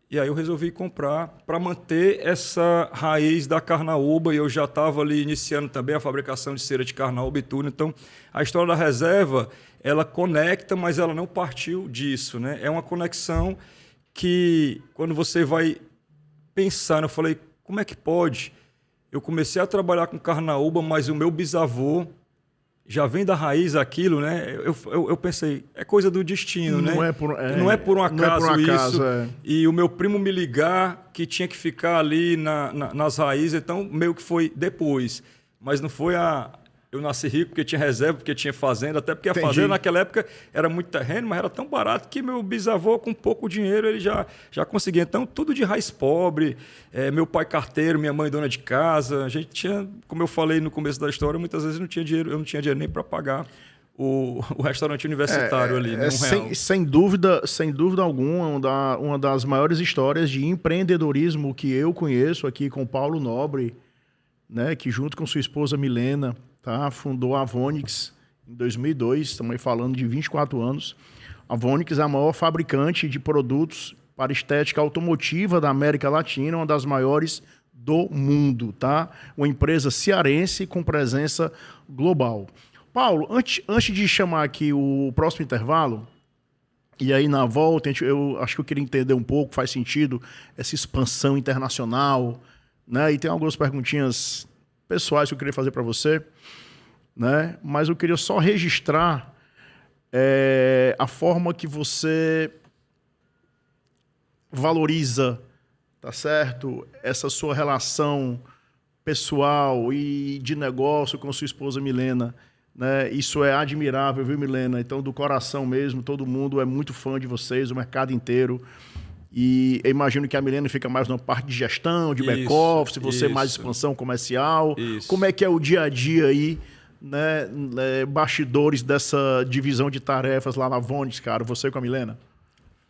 E aí eu resolvi comprar para manter essa raiz da carnaúba, e eu já estava ali iniciando também a fabricação de cera de carnaúba e tudo. Então, a história da reserva, ela conecta, mas ela não partiu disso, né? É uma conexão que, quando você vai pensando, eu falei, como é que pode? Eu comecei a trabalhar com carnaúba, mas o meu bisavô já vem da raiz aquilo, né? Eu pensei, é coisa do destino, né? Não é por um acaso isso. E o meu primo me ligar que tinha que ficar ali nas raízes, então meio que foi depois. Mas não foi eu nasci rico porque tinha reserva, porque tinha fazenda, até porque a fazenda naquela época era muito terreno, mas era tão barato que meu bisavô, com pouco dinheiro, ele já conseguia. Então, tudo de raiz pobre, meu pai carteiro, minha mãe dona de casa. A gente tinha, como eu falei no começo da história, muitas vezes eu não tinha dinheiro nem para pagar o restaurante universitário ali, né? Sem dúvida alguma, uma das maiores histórias de empreendedorismo que eu conheço aqui com o Paulo Nobre, né, que junto com sua esposa Milena, tá, fundou a Vonix em 2002, estamos aí falando de 24 anos. A Vonix é a maior fabricante de produtos para estética automotiva da América Latina, uma das maiores do mundo, tá? Uma empresa cearense com presença global. Paulo, antes de chamar aqui o próximo intervalo, e aí na volta, eu acho que eu queria entender um pouco, faz sentido, essa expansão internacional, né? E tem algumas perguntinhas pessoais que eu queria fazer para você, né? Mas eu queria só registrar a forma que você valoriza, tá certo? Essa sua relação pessoal e de negócio com sua esposa Milena, né? Isso é admirável, viu, Milena? Então, do coração mesmo, todo mundo é muito fã de vocês, o mercado inteiro. E eu imagino que a Milena fica mais na parte de gestão, de back-office, você mais expansão comercial. Isso. Como é que é o dia a dia aí, né? Bastidores dessa divisão de tarefas lá na Vonix, cara, você com a Milena?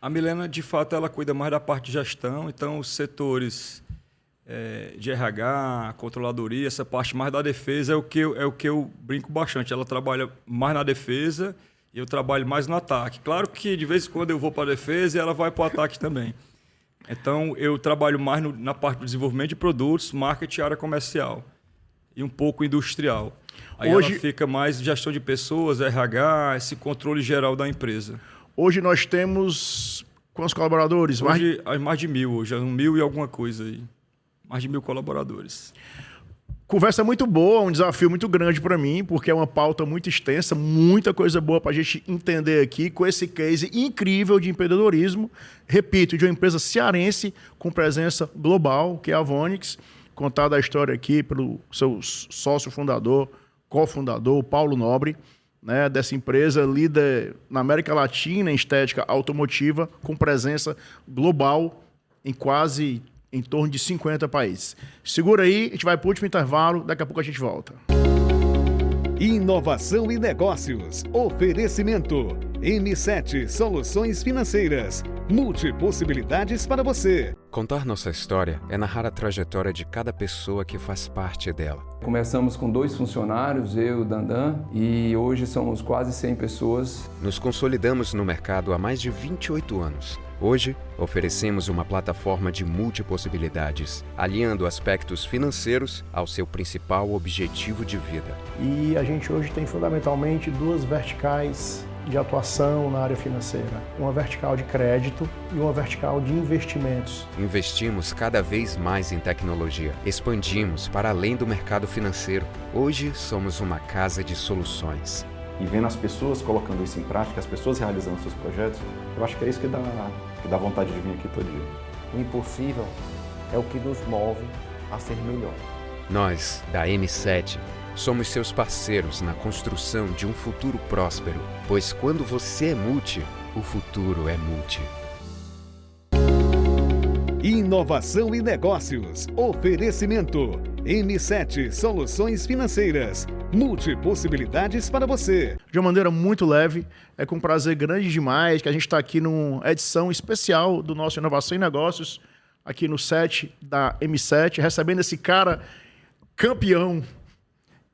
A Milena, de fato, ela cuida mais da parte de gestão, então os setores de RH, controladoria, essa parte mais da defesa é o que eu brinco bastante. Ela trabalha mais na defesa e eu trabalho mais no ataque. Claro que de vez em quando eu vou para a defesa e ela vai para o ataque também. Então eu trabalho mais na parte do desenvolvimento de produtos, marketing e área comercial e um pouco industrial. Aí hoje ela fica mais gestão de pessoas, RH, esse controle geral da empresa. Hoje nós temos quantos colaboradores? Hoje mais de 1.000, hoje 1.000 e alguma coisa aí. Mais de 1.000 colaboradores. Conversa muito boa, um desafio muito grande para mim, porque é uma pauta muito extensa, muita coisa boa para a gente entender aqui com esse case incrível de empreendedorismo. Repito, de uma empresa cearense com presença global, que é a Vonix. Contada a história aqui pelo seu sócio fundador, cofundador, Paulo Nobre, né, dessa empresa líder na América Latina em estética automotiva, com presença global em torno de 50 países. Segura aí, a gente vai para o último intervalo, daqui a pouco a gente volta. Inovação e negócios. Oferecimento. M7 Soluções Financeiras. Multipossibilidades para você. Contar nossa história é narrar a trajetória de cada pessoa que faz parte dela. Começamos com 2 funcionários, eu e o Dandan, e hoje somos quase 100 pessoas. Nos consolidamos no mercado há mais de 28 anos. Hoje, oferecemos uma plataforma de multipossibilidades, alinhando aspectos financeiros ao seu principal objetivo de vida. E a gente hoje tem fundamentalmente 2 verticais de atuação na área financeira. Uma vertical de crédito e uma vertical de investimentos. Investimos cada vez mais em tecnologia. Expandimos para além do mercado financeiro. Hoje, somos uma casa de soluções. E vendo as pessoas colocando isso em prática, as pessoas realizando seus projetos, eu acho que é isso que dá vontade de vir aqui todo dia. O impossível é o que nos move a ser melhor. Nós, da M7, somos seus parceiros na construção de um futuro próspero, pois quando você é multi, o futuro é multi. Inovação e negócios. Oferecimento. M7 Soluções Financeiras. Multipossibilidades para você. De uma maneira muito leve, é com prazer grande demais que a gente está aqui numa edição especial do nosso Inovação e Negócios, aqui no set da M7, recebendo esse cara campeão,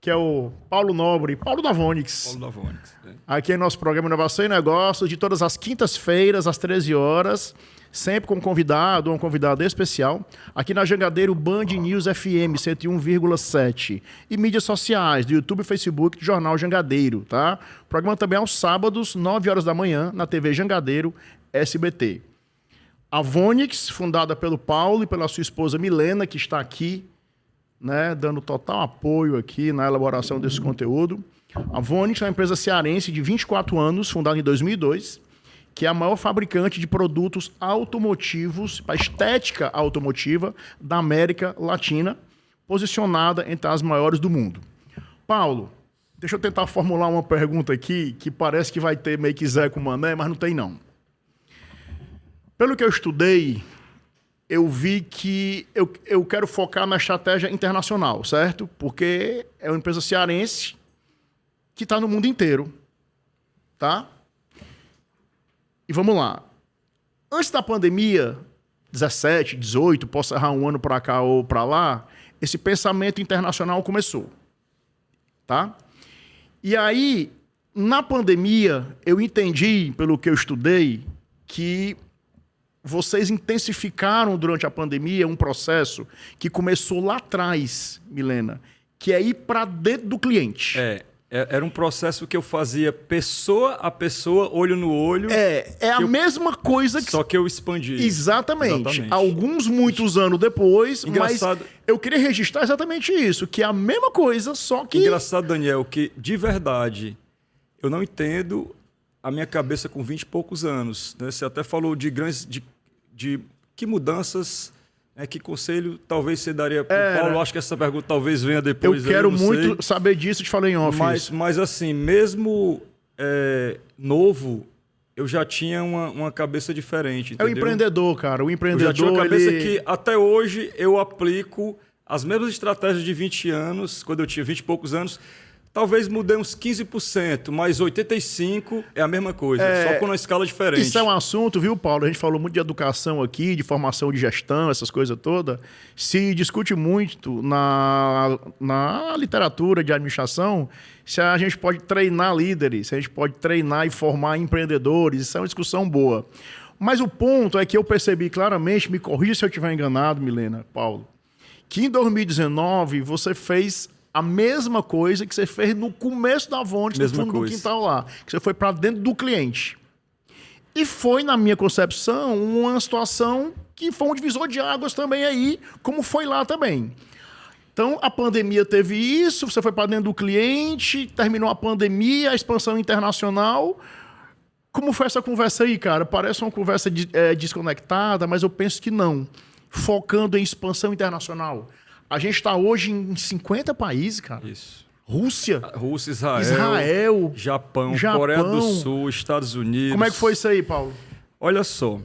que é o Paulo Nobre, Paulo da Vonix. Paulo da Vonix. Aqui é nosso programa Inovação e Negócios, de todas as quintas-feiras, às 13 horas, sempre com um convidado, uma convidada especial, aqui na Jangadeiro Band News FM 101,7 e mídias sociais, do YouTube e Facebook do Jornal Jangadeiro, tá? O programa também aos sábados, 9 horas da manhã, na TV Jangadeiro SBT. A Vonix, fundada pelo Paulo e pela sua esposa Milena, que está aqui, né, dando total apoio aqui na elaboração desse conteúdo. A Vonix é uma empresa cearense de 24 anos, fundada em 2002, que é a maior fabricante de produtos automotivos, para estética automotiva da América Latina, posicionada entre as maiores do mundo. Paulo, deixa eu tentar formular uma pergunta aqui, que parece que vai ter meio que Zé com Mané, mas não tem não. Pelo que eu estudei, eu vi que eu quero focar na estratégia internacional, certo? Porque é uma empresa cearense que está no mundo inteiro, tá? E vamos lá. Antes da pandemia, 17, 18, posso errar um ano para cá ou para lá, esse pensamento internacional começou, tá? E aí, na pandemia, eu entendi, pelo que eu estudei, que vocês intensificaram durante a pandemia um processo que começou lá atrás, Milena, que é ir para dentro do cliente. Era um processo que eu fazia pessoa a pessoa, olho no olho. É a mesma coisa que... Só que eu expandi. Exatamente. Muitos anos depois, Engraçado. Mas eu queria registrar exatamente isso, que é a mesma coisa, só que... Engraçado, Daniel, que de verdade eu não entendo a minha cabeça com 20 e poucos anos. Né? Você até falou de grandes... de que mudanças... que conselho talvez você daria para o Paulo? Acho que essa pergunta talvez venha depois. Eu quero muito saber disso, te falei em off. Mas assim, mesmo novo, eu já tinha uma cabeça diferente. Entendeu? É o empreendedor, cara. O empreendedor... Eu já tinha uma cabeça que até hoje eu aplico as mesmas estratégias de 20 anos, quando eu tinha 20 e poucos anos. Talvez mudei uns 15%, mas 85% é a mesma coisa, só com uma escala diferente. Isso é um assunto, viu, Paulo? A gente falou muito de educação aqui, de formação de gestão, essas coisas todas. Se discute muito na literatura de administração se a gente pode treinar líderes, se a gente pode treinar e formar empreendedores. Isso é uma discussão boa. Mas o ponto é que eu percebi claramente, me corrija se eu estiver enganado, Milena, Paulo, que em 2019 você fez a mesma coisa que você fez no começo da Vonix, no fundo do quintal lá. Que você foi para dentro do cliente. E foi, na minha concepção, uma situação que foi um divisor de águas também aí, como foi lá também. Então, a pandemia teve isso, você foi para dentro do cliente, terminou a pandemia, a expansão internacional. Como foi essa conversa aí, cara? Parece uma conversa desconectada, mas eu penso que não. Focando em expansão internacional. A gente está hoje em 50 países, cara. Isso. Rússia, Israel, Japão, Coreia do Sul, Estados Unidos. Como é que foi isso aí, Paulo? Olha só.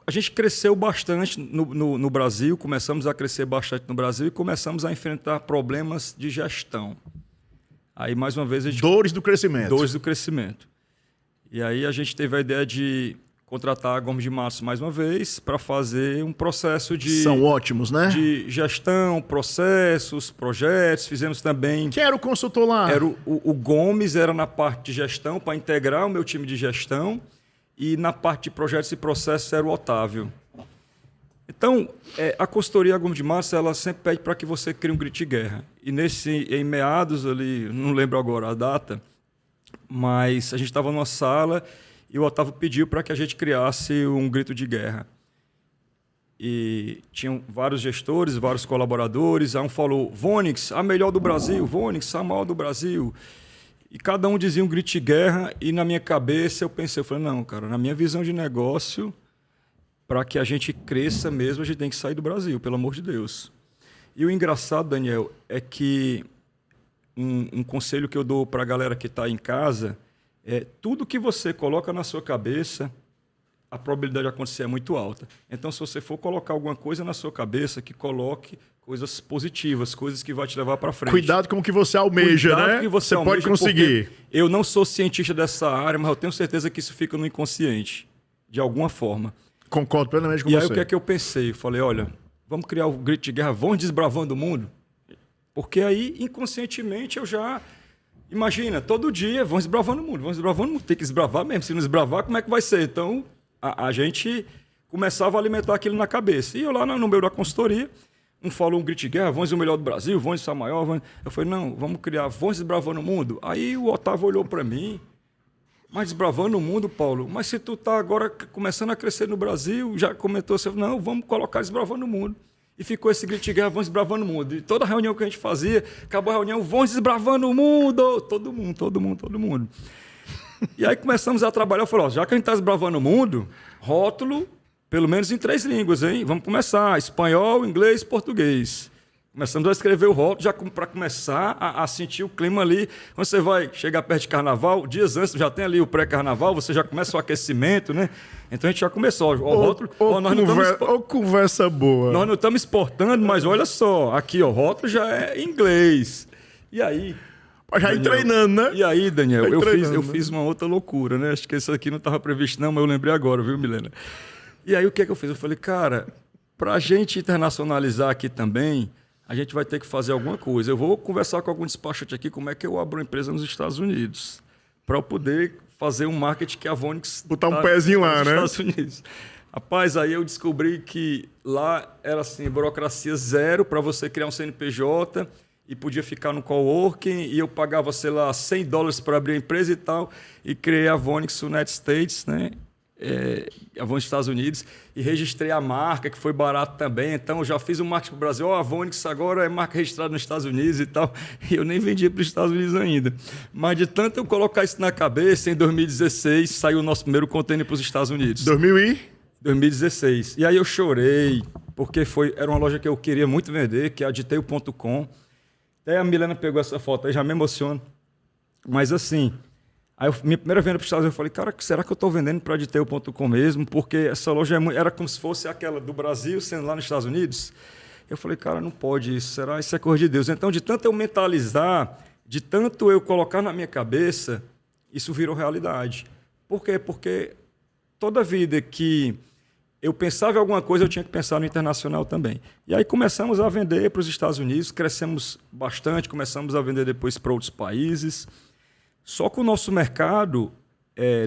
A gente cresceu bastante no Brasil, começamos a crescer bastante no Brasil e começamos a enfrentar problemas de gestão. Aí, mais uma vez, Dores do crescimento. Dores do crescimento. E aí a gente teve a ideia de contratar a Gomes de Matos mais uma vez para fazer um processo de... São ótimos, né? De gestão, processos, projetos. Fizemos também... Quem era o consultor lá? Era o Gomes, era na parte de gestão, para integrar o meu time de gestão. E na parte de projetos e processos era o Otávio. Então, a consultoria Gomes de Matos, ela sempre pede para que você crie um grito de guerra. E em meados ali, não lembro agora a data, mas a gente estava numa sala e o Otávio pediu para que a gente criasse um grito de guerra. E tinham vários gestores, vários colaboradores. Aí um falou, Vonix, a melhor do Brasil, Vonix, a maior do Brasil. E cada um dizia um grito de guerra e na minha cabeça eu pensei, eu falei, não, cara, na minha visão de negócio, para que a gente cresça mesmo, a gente tem que sair do Brasil, pelo amor de Deus. E o engraçado, Daniel, é que um conselho que eu dou para a galera que está em casa é tudo que você coloca na sua cabeça, a probabilidade de acontecer é muito alta. Então, se você for colocar alguma coisa na sua cabeça, que coloque coisas positivas, coisas que vão te levar para frente. Cuidado com o que você almeja, Cuidado né? Com o que você almeja, pode conseguir. Eu não sou cientista dessa área, mas eu tenho certeza que isso fica no inconsciente, de alguma forma. Concordo plenamente com você. você. E aí, o que é que eu pensei? Eu falei, olha, vamos criar o grito de guerra, vamos desbravando o mundo? Porque aí, inconscientemente, eu já... Imagina, todo dia, vamos desbravando o mundo, tem que desbravar mesmo. Se não desbravar, como é que vai ser? Então, a gente começava a alimentar aquilo na cabeça. E eu lá no meio da consultoria, falou um grito de guerra, vamos ser o melhor do Brasil, vamos ser a maior. Eu falei, não, vamos criar, vamos desbravando o mundo. Aí o Otávio olhou para mim, mas desbravando o mundo, Paulo, mas se tu está agora começando a crescer no Brasil, já comentou assim, não, vamos colocar desbravando o mundo. E ficou esse grito de guerra, vamos desbravando o mundo. E toda reunião que a gente fazia, acabou a reunião, vamos desbravando o mundo. Todo mundo. E aí começamos a trabalhar, eu falei, ó, já que a gente está desbravando o mundo, rótulo, pelo menos em 3 línguas, hein? Vamos começar, espanhol, inglês, português. Começamos a escrever o rótulo já para começar a sentir o clima ali. Quando você vai chegar perto de carnaval, dias antes já tem ali o pré-carnaval, você já começa o aquecimento, né? Então a gente já começou. O rótulo, conversa boa. Nós não estamos exportando, mas olha só, aqui ó, o rótulo já é inglês. E aí... Já ir treinando, né? E aí, Daniel, eu fiz uma outra loucura, né? Acho que isso aqui não estava previsto não, mas eu lembrei agora, viu, Milena? E aí o que é que eu fiz? Eu falei, cara, para a gente internacionalizar aqui também, a gente vai ter que fazer alguma coisa. Eu vou conversar com algum despachante aqui como é que eu abro uma empresa nos Estados Unidos para eu poder fazer um marketing que a Vonix... Botar um pezinho lá, né? Estados Unidos. Rapaz, aí eu descobri que lá era assim, burocracia zero para você criar um CNPJ e podia ficar no coworking e eu pagava, sei lá, $100 para abrir a empresa e tal e criei a Vonix United States, né? A Vonix Estados Unidos e registrei a marca, que foi barato também. Então, eu já fiz um marketing para o Brasil. A Vonix agora é marca registrada nos Estados Unidos e tal. E eu nem vendia para os Estados Unidos ainda. Mas de tanto eu colocar isso na cabeça, em 2016, saiu o nosso primeiro container para os Estados Unidos. 2016. E aí eu chorei, porque era uma loja que eu queria muito vender, que é a Diteio.com. Até a Milena pegou essa foto aí, já me emociono. Mas assim... Aí, minha primeira venda para os Estados Unidos, eu falei, cara, será que eu estou vendendo para a Diteio.com mesmo? Porque essa loja era como se fosse aquela do Brasil, sendo lá nos Estados Unidos. Eu falei, cara, não pode isso, será? Isso é coisa de Deus. Então, de tanto eu mentalizar, de tanto eu colocar na minha cabeça, isso virou realidade. Por quê? Porque toda vida que eu pensava em alguma coisa, eu tinha que pensar no internacional também. E aí começamos a vender para os Estados Unidos, crescemos bastante, começamos a vender depois para outros países. Só que o nosso mercado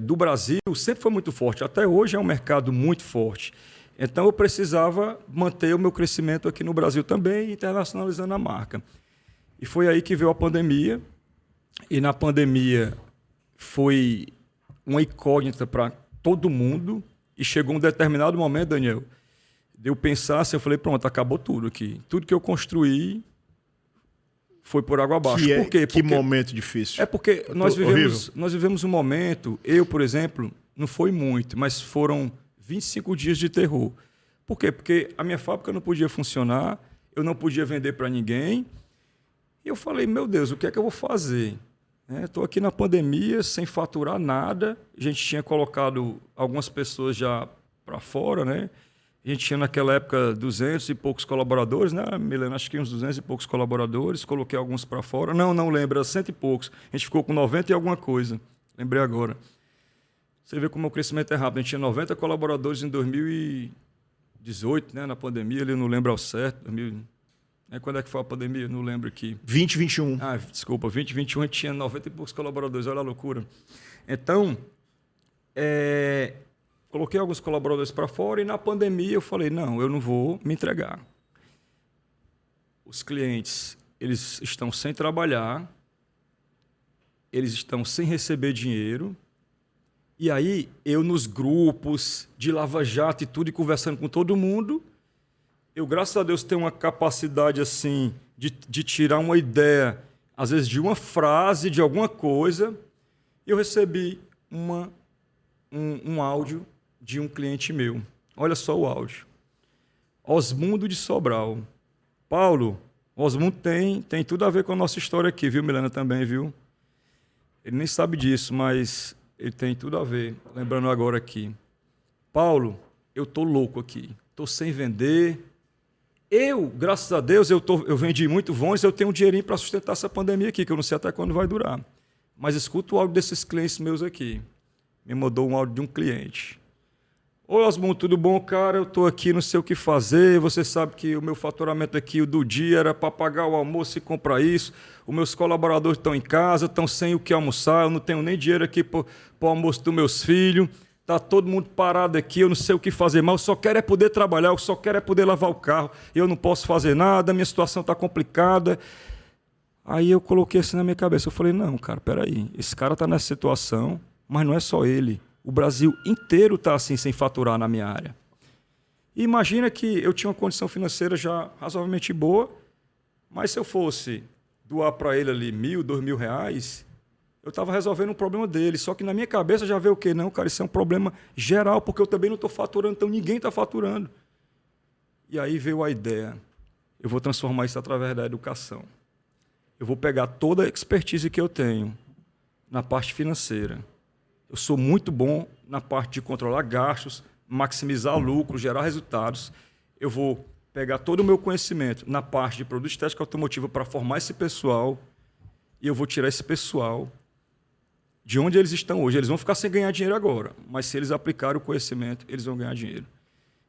do Brasil sempre foi muito forte. Até hoje é um mercado muito forte. Então, eu precisava manter o meu crescimento aqui no Brasil também, internacionalizando a marca. E foi aí que veio a pandemia. E na pandemia foi uma incógnita para todo mundo. E chegou um determinado momento, Daniel, de eu pensar assim, eu falei, pronto, acabou tudo aqui. Tudo que eu construí foi por água abaixo. Por quê? Que momento difícil. É porque nós vivemos um momento, eu, por exemplo, não foi muito, mas foram 25 dias de terror. Por quê? Porque a minha fábrica não podia funcionar, eu não podia vender para ninguém. E eu falei, meu Deus, o que é que eu vou fazer? Estou aqui na pandemia, sem faturar nada. A gente tinha colocado algumas pessoas já para fora, né? A gente tinha naquela época 200 e poucos colaboradores, né, Milena? Acho que uns 200 e poucos colaboradores. Coloquei alguns para fora. Não lembro, era 100 e poucos. A gente ficou com 90 e alguma coisa. Lembrei agora. Você vê como o crescimento é rápido. A gente tinha 90 colaboradores em 2018, né, na pandemia. Eu não lembro ao certo. Quando é que foi a pandemia? Não lembro aqui. 2021. Desculpa. 2021 a gente tinha 90 e poucos colaboradores. Olha a loucura. Então, coloquei alguns colaboradores para fora e na pandemia eu falei, não, eu não vou me entregar. Os clientes, eles estão sem trabalhar, eles estão sem receber dinheiro. E aí, eu nos grupos de Lava Jato e tudo, e conversando com todo mundo, eu, graças a Deus, tenho uma capacidade assim de tirar uma ideia, às vezes de uma frase, de alguma coisa. Eu recebi um áudio de um cliente meu. Olha só o áudio. Osmundo de Sobral. Paulo, Osmundo tem tudo a ver com a nossa história aqui, viu, Milena, também, viu? Ele nem sabe disso, mas ele tem tudo a ver. Lembrando agora aqui. Paulo, eu tô louco aqui. Tô sem vender. Graças a Deus, eu vendi muito Vons, eu tenho um dinheirinho para sustentar essa pandemia aqui, que eu não sei até quando vai durar. Mas escuta o áudio desses clientes meus aqui. Me mandou um áudio de um cliente. Oi, Osmundo, tudo bom, cara? Eu estou aqui, não sei o que fazer. Você sabe que o meu faturamento aqui, o do dia, era para pagar o almoço e comprar isso. Os meus colaboradores estão em casa, estão sem o que almoçar. Eu não tenho nem dinheiro aqui para o almoço dos meus filhos. Está todo mundo parado aqui, eu não sei o que fazer mais. Eu só quero é poder trabalhar, eu só quero é poder lavar o carro. Eu não posso fazer nada, minha situação está complicada. Aí eu coloquei assim na minha cabeça. Eu falei, não, cara, peraí. Esse cara está nessa situação, mas não é só ele. O Brasil inteiro está assim, sem faturar na minha área. E imagina que eu tinha uma condição financeira já razoavelmente boa, mas se eu fosse doar para ele ali R$1.000, R$2.000, eu estava resolvendo um problema dele. Só que na minha cabeça já veio o quê? Não, cara, isso é um problema geral, porque eu também não estou faturando, então ninguém está faturando. E aí veio a ideia. Eu vou transformar isso através da educação. Eu vou pegar toda a expertise que eu tenho na parte financeira. Eu sou muito bom na parte de controlar gastos, maximizar lucro, gerar resultados. Eu vou pegar todo o meu conhecimento na parte de produto estética automotiva para formar esse pessoal e eu vou tirar esse pessoal de onde eles estão hoje. Eles vão ficar sem ganhar dinheiro agora, mas se eles aplicarem o conhecimento, eles vão ganhar dinheiro.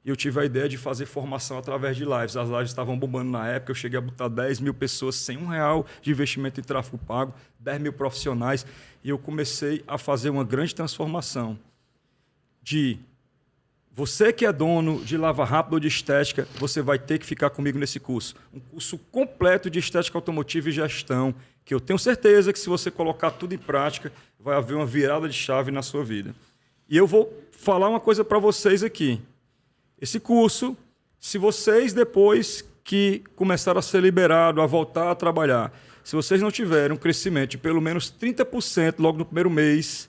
E eu tive a ideia de fazer formação através de lives. As lives estavam bombando na época, eu cheguei a botar 10 mil pessoas sem R$1 de investimento em tráfego pago, 10 mil profissionais, e eu comecei a fazer uma grande transformação de você que é dono de Lava Rápido ou de estética, você vai ter que ficar comigo nesse curso. Um curso completo de estética automotiva e gestão, que eu tenho certeza que se você colocar tudo em prática, vai haver uma virada de chave na sua vida. E eu vou falar uma coisa para vocês aqui. Esse curso, se vocês, depois que começaram a ser liberados, a voltar a trabalhar, se vocês não tiverem um crescimento de pelo menos 30% logo no primeiro mês,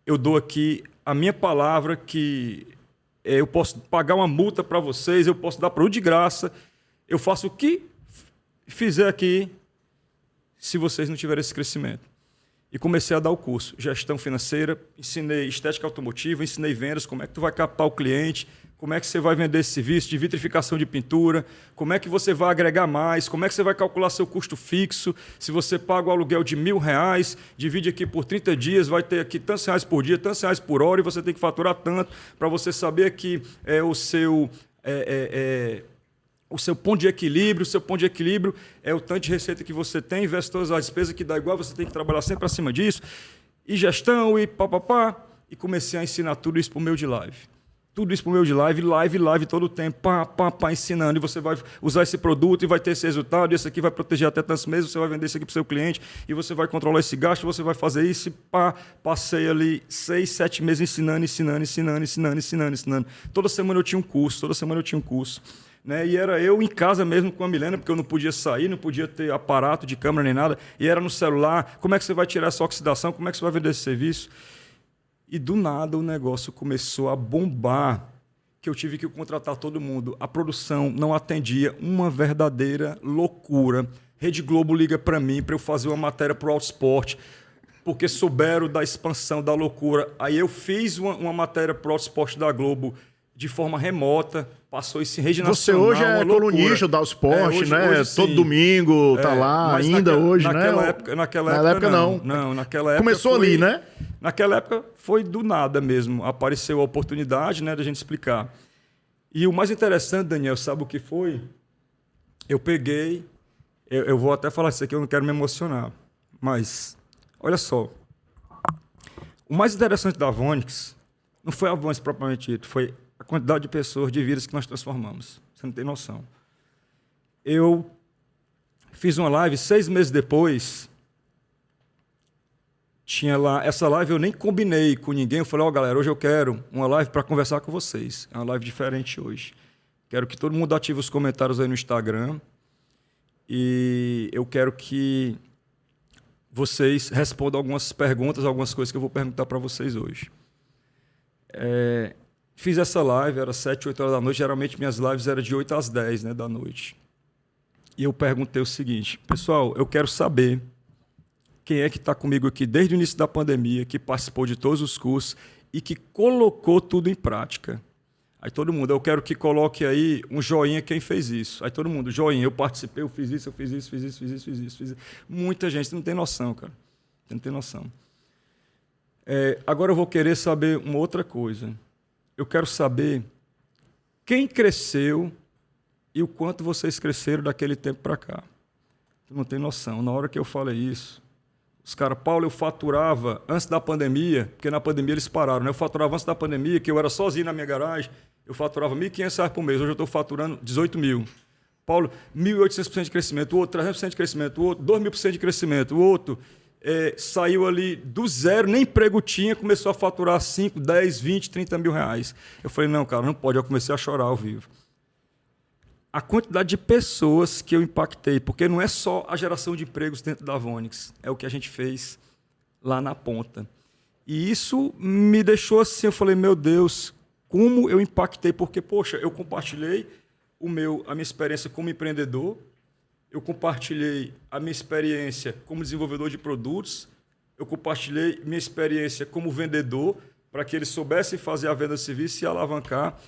eu dou aqui a minha palavra que eu posso pagar uma multa para vocês, eu posso dar produto de graça, eu faço o que fizer aqui se vocês não tiverem esse crescimento. E comecei a dar o curso, gestão financeira, ensinei estética automotiva, ensinei vendas, como é que tu vai captar o cliente, como é que você vai vender esse serviço de vitrificação de pintura, como é que você vai agregar mais, como é que você vai calcular seu custo fixo, se você paga o aluguel de R$1.000, divide aqui por 30 dias, vai ter aqui tantos reais por dia, tantos reais por hora, e você tem que faturar tanto para você saber que o seu ponto de equilíbrio, é o tanto de receita que você tem, versus todas as despesas que dá igual, você tem que trabalhar sempre acima disso, e gestão, e papapá, e comecei a ensinar tudo isso por meio de live. Tudo isso por meio de live todo o tempo, ensinando. E você vai usar esse produto e vai ter esse resultado, e esse aqui vai proteger até tantos meses, você vai vender isso aqui para o seu cliente, e você vai controlar esse gasto, você vai fazer isso, e passei ali 6, 7 meses ensinando. Toda semana eu tinha um curso, Né? E era eu em casa mesmo com a Milena, porque eu não podia sair, não podia ter aparato de câmera nem nada, e era no celular. Como é que você vai tirar essa oxidação? Como é que você vai vender esse serviço? E do nada o negócio começou a bombar, que eu tive que contratar todo mundo. A produção não atendia, uma verdadeira loucura. Rede Globo liga para mim para eu fazer uma matéria para o Autosport, porque souberam da expansão, da loucura. Aí eu fiz uma matéria para o Autosport da Globo de forma remota, passou isso em rede nacional. Você hoje é colunista da Autosport, né? Hoje, todo domingo tá lá, ainda hoje, naquela né? Época, naquela época não. Não, naquela época começou foi, ali, né? Naquela época foi do nada mesmo. Apareceu a oportunidade, né, da gente explicar. E o mais interessante, Daniel, sabe o que foi? Eu peguei... Eu vou até falar isso aqui, eu não quero me emocionar. Mas, olha só. O mais interessante da Vonix não foi a Vonix propriamente dito, foi a quantidade de pessoas, de vidas que nós transformamos. Você não tem noção. Eu fiz uma live 6 meses depois. Tinha lá... Essa live eu nem combinei com ninguém. Eu falei, galera, hoje eu quero uma live para conversar com vocês. É uma live diferente hoje. Quero que todo mundo ative os comentários aí no Instagram. E eu quero que vocês respondam algumas perguntas, algumas coisas que eu vou perguntar para vocês hoje. Fiz essa live, era 7, 8 horas da noite. Geralmente minhas lives eram de 8 às 10, né, da noite. E eu perguntei o seguinte, pessoal, eu quero saber quem é que está comigo aqui desde o início da pandemia, que participou de todos os cursos e que colocou tudo em prática. Aí todo mundo, eu quero que coloque aí um joinha quem fez isso. Aí todo mundo, joinha, eu participei, eu fiz isso. Muita gente, não tem noção, cara. Você não tem noção. Agora eu vou querer saber uma outra coisa. Eu quero saber quem cresceu e o quanto vocês cresceram daquele tempo para cá. Tu não tem noção. Na hora que eu falei isso, os caras, Paulo, eu faturava antes da pandemia, porque na pandemia eles pararam, né? Eu faturava antes da pandemia, que eu era sozinho na minha garagem, eu faturava R$ 1.500 por mês. Hoje eu estou faturando 18 mil. Paulo, 1.800% de crescimento, o outro 300% de crescimento, o outro 2.000% de crescimento, o outro saiu ali do zero, nem emprego tinha, começou a faturar 5, 10, 20, 30 mil reais. Eu falei, não, cara, não pode. Eu comecei a chorar ao vivo. A quantidade de pessoas que eu impactei, porque não é só a geração de empregos dentro da Vonix, é o que a gente fez lá na ponta. E isso me deixou assim, eu falei, meu Deus, como eu impactei, porque, poxa, eu compartilhei a minha experiência como empreendedor, eu compartilhei a minha experiência como desenvolvedor de produtos, eu compartilhei minha experiência como vendedor, para que eles soubessem fazer a venda de serviço e alavancar.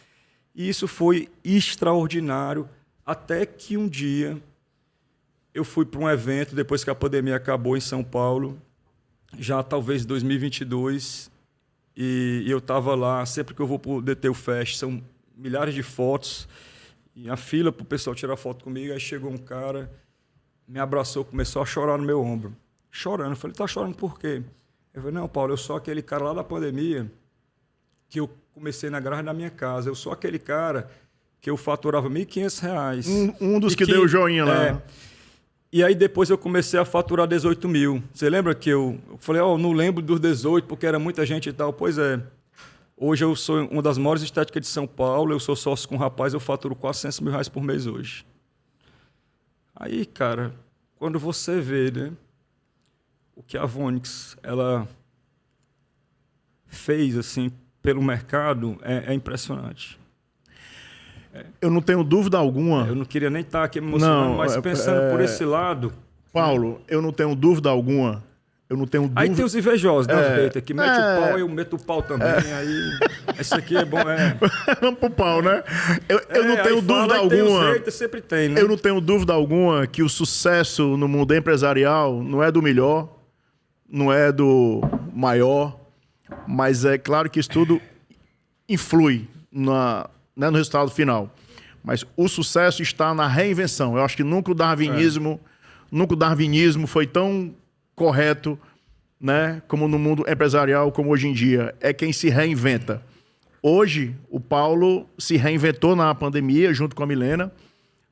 E isso foi extraordinário, até que um dia eu fui para um evento, depois que a pandemia acabou em São Paulo, já talvez 2022, e eu estava lá, sempre que eu vou para o DTU Fest, são milhares de fotos, e a fila para o pessoal tirar foto comigo, aí chegou um cara, me abraçou, começou a chorar no meu ombro. Chorando. Eu falei, tá chorando por quê? Eu falei, não, Paulo, eu sou aquele cara lá da pandemia que eu comecei na garagem da minha casa. Eu sou aquele cara que eu faturava R$ 1.500. Um dos que deu o joinha lá. E aí depois eu comecei a faturar 18 mil. Você lembra que eu falei, não lembro dos 18 porque era muita gente e tal. Pois é. Hoje eu sou uma das maiores estéticas de São Paulo, eu sou sócio com um rapaz, eu faturo quase R$ 400 mil por mês hoje. Aí, cara, quando você vê, né, o que a Vonix ela fez assim, pelo mercado, é impressionante. Eu não tenho dúvida alguma. Eu não queria nem estar aqui me emocionando, mas pensando por esse lado... Paulo, eu não tenho dúvida alguma. Eu não tenho dúvida. Aí tem os invejosos, né? Os haters, que mete o pau, eu meto o pau também. Aí, esse aqui é bom, Vamos pro pau, né? Eu não tenho dúvida alguma. Tem os haters, sempre tem, né? Eu não tenho dúvida alguma que o sucesso no mundo empresarial não é do melhor, não é do maior, mas é claro que isso tudo influi no resultado final. Mas o sucesso está na reinvenção. Eu acho que nunca o darwinismo foi tão correto, né, como no mundo empresarial, como hoje em dia. É quem se reinventa. Hoje, o Paulo se reinventou na pandemia, junto com a Milena,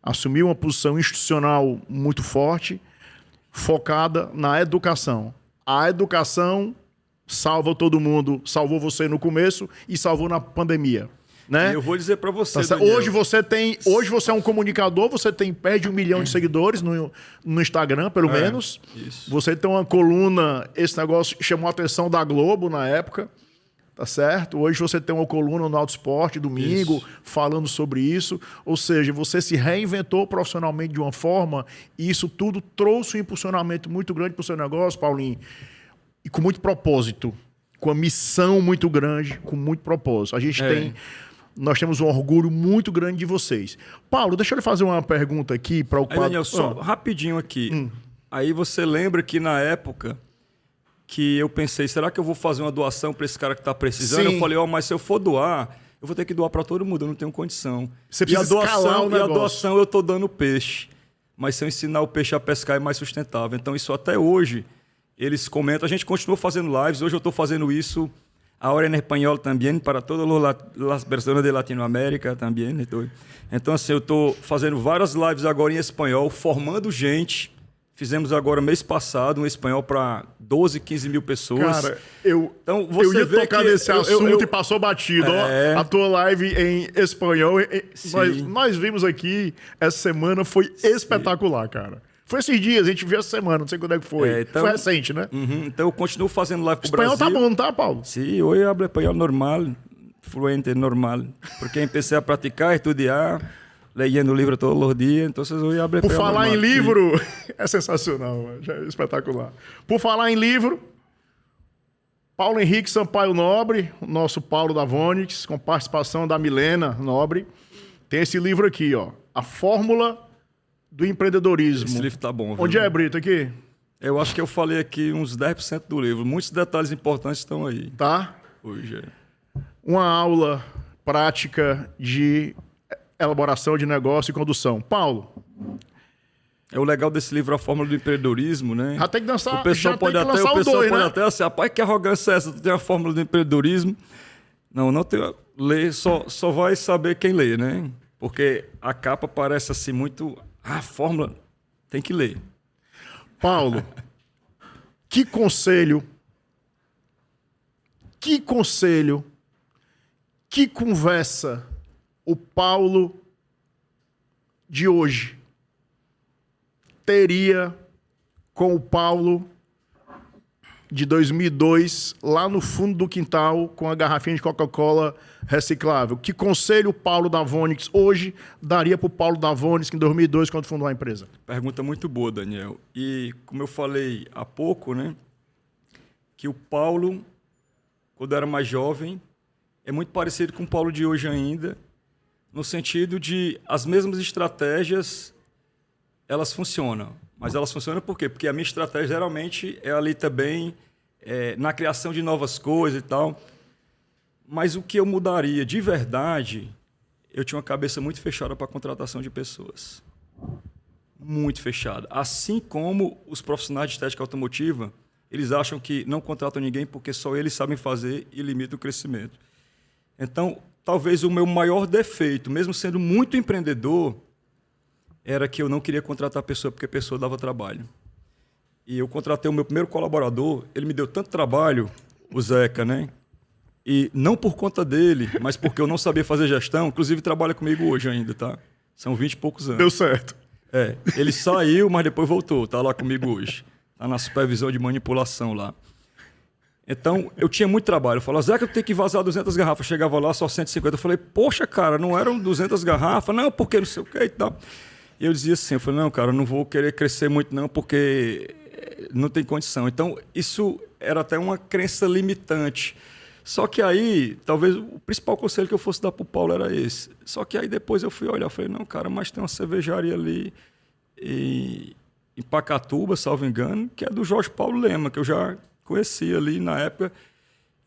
assumiu uma posição institucional muito forte, focada na educação. A educação salva todo mundo, salvou você no começo e salvou na pandemia. Né? E eu vou dizer para você, Tá, hoje você é um comunicador, você tem perto de 1 milhão de seguidores no Instagram, pelo menos. Isso. Você tem uma coluna, esse negócio chamou a atenção da Globo na época, tá certo? Hoje você tem uma coluna no Auto Esporte, domingo, falando sobre isso. Ou seja, você se reinventou profissionalmente de uma forma e isso tudo trouxe um impulsionamento muito grande para o seu negócio, Paulinho, e com muito propósito, com a missão muito grande, com muito propósito. A gente nós temos um orgulho muito grande de vocês. Paulo, deixa eu lhe fazer uma pergunta aqui para o Aí, Daniel, só rapidinho aqui. Aí você lembra que na época que eu pensei, será que eu vou fazer uma doação para esse cara que está precisando? Sim. Eu falei, mas se eu for doar, eu vou ter que doar para todo mundo, eu não tenho condição. Você precisa escalar o E a negócio. doação eu estou dando peixe. Mas se eu ensinar o peixe a pescar é mais sustentável. Então isso até hoje, eles comentam, a gente continua fazendo lives, hoje eu estou fazendo isso ahora en español también, para todas as pessoas de Latinoamérica também. Então, assim, eu estou fazendo várias lives agora em espanhol, formando gente. Fizemos agora, mês passado, um espanhol para 12, 15 mil pessoas. Cara, eu você ia vê tocar que nesse assunto e passou batido. É. Ó, a tua live em espanhol, Sim. nós vimos aqui essa semana, foi espetacular, cara. Foi esses dias, a gente viu essa semana, não sei quando é que foi. Então, foi recente, né? Então eu continuo fazendo live pro Espanhol Brasil. tá bom, não tá, Paulo? Sí, hoy hablo español normal, fluente, normal. Porque empecé a praticar, estudiar, leyendo livro todos os dias, entonces hoy hablo Por español falar normal. em livro, é sensacional, mano, é espetacular. Por falar em livro, Paulo Henrique Sampaio Nobre, o nosso Paulo da Vonix, com participação da Milena Nobre, tem esse livro aqui, ó, A Fórmula do Empreendedorismo. Esse livro tá bom, viu? Onde é, Brito? Aqui? Eu acho que eu falei aqui uns 10% do livro. Muitos detalhes importantes estão aí. Tá? Hoje Uma aula prática de elaboração de negócio e condução. Paulo, é o legal desse livro, A Fórmula do Empreendedorismo, né? já tem que dançar, O pessoal já pode tem que até, lançar o o pessoal 2, pode né? até assim, rapaz, que arrogância é essa? Tu tem a Fórmula do Empreendedorismo. Não tem. Lê, só vai saber quem lê, né? Porque a capa parece assim muito... a fórmula tem que ler. Paulo, que conselho, que conversa o Paulo de hoje teria com o Paulo de 2002, lá no fundo do quintal, com a garrafinha de Coca-Cola reciclável? Que conselho o Paulo da Vonix hoje daria para o Paulo da Vonix em 2002, quando fundou a empresa? Pergunta muito boa, Daniel. E como eu falei há pouco, né, que o Paulo, quando era mais jovem, é muito parecido com o Paulo de hoje ainda, no sentido de as mesmas estratégias, elas funcionam. Mas elas funcionam por quê? Porque a minha estratégia geralmente é ali também na criação de novas coisas e tal. Mas o que eu mudaria de verdade, eu tinha uma cabeça muito fechada para a contratação de pessoas. Muito fechada. Assim como os profissionais de estética automotiva, eles acham que não contratam ninguém porque só eles sabem fazer e limitam o crescimento. Então, talvez o meu maior defeito, mesmo sendo muito empreendedor, era que eu não queria contratar a pessoa porque a pessoa dava trabalho. E eu contratei o meu primeiro colaborador, ele me deu tanto trabalho, o Zeca, né? E não por conta dele, mas porque eu não sabia fazer gestão, inclusive trabalha comigo hoje ainda, tá? São 20 e poucos anos. Deu certo. Ele saiu, mas depois voltou, tá lá comigo hoje. Tá na supervisão de manipulação lá. Então, eu tinha muito trabalho. Eu falava, Zeca, eu tenho que vazar 200 garrafas. Chegava lá, só 150. Eu falei, poxa, cara, não eram 200 garrafas? Não, porque não sei o que e tal. E eu dizia assim, eu falei, não, cara, eu não vou querer crescer muito não, porque não tem condição. Então, isso era até uma crença limitante. Só que aí, talvez o principal conselho que eu fosse dar para o Paulo era esse. Só que aí depois eu fui olhar, eu falei, não, cara, mas tem uma cervejaria ali em Pacatuba, salvo engano, que é do Jorge Paulo Lema, que eu já conhecia ali na época.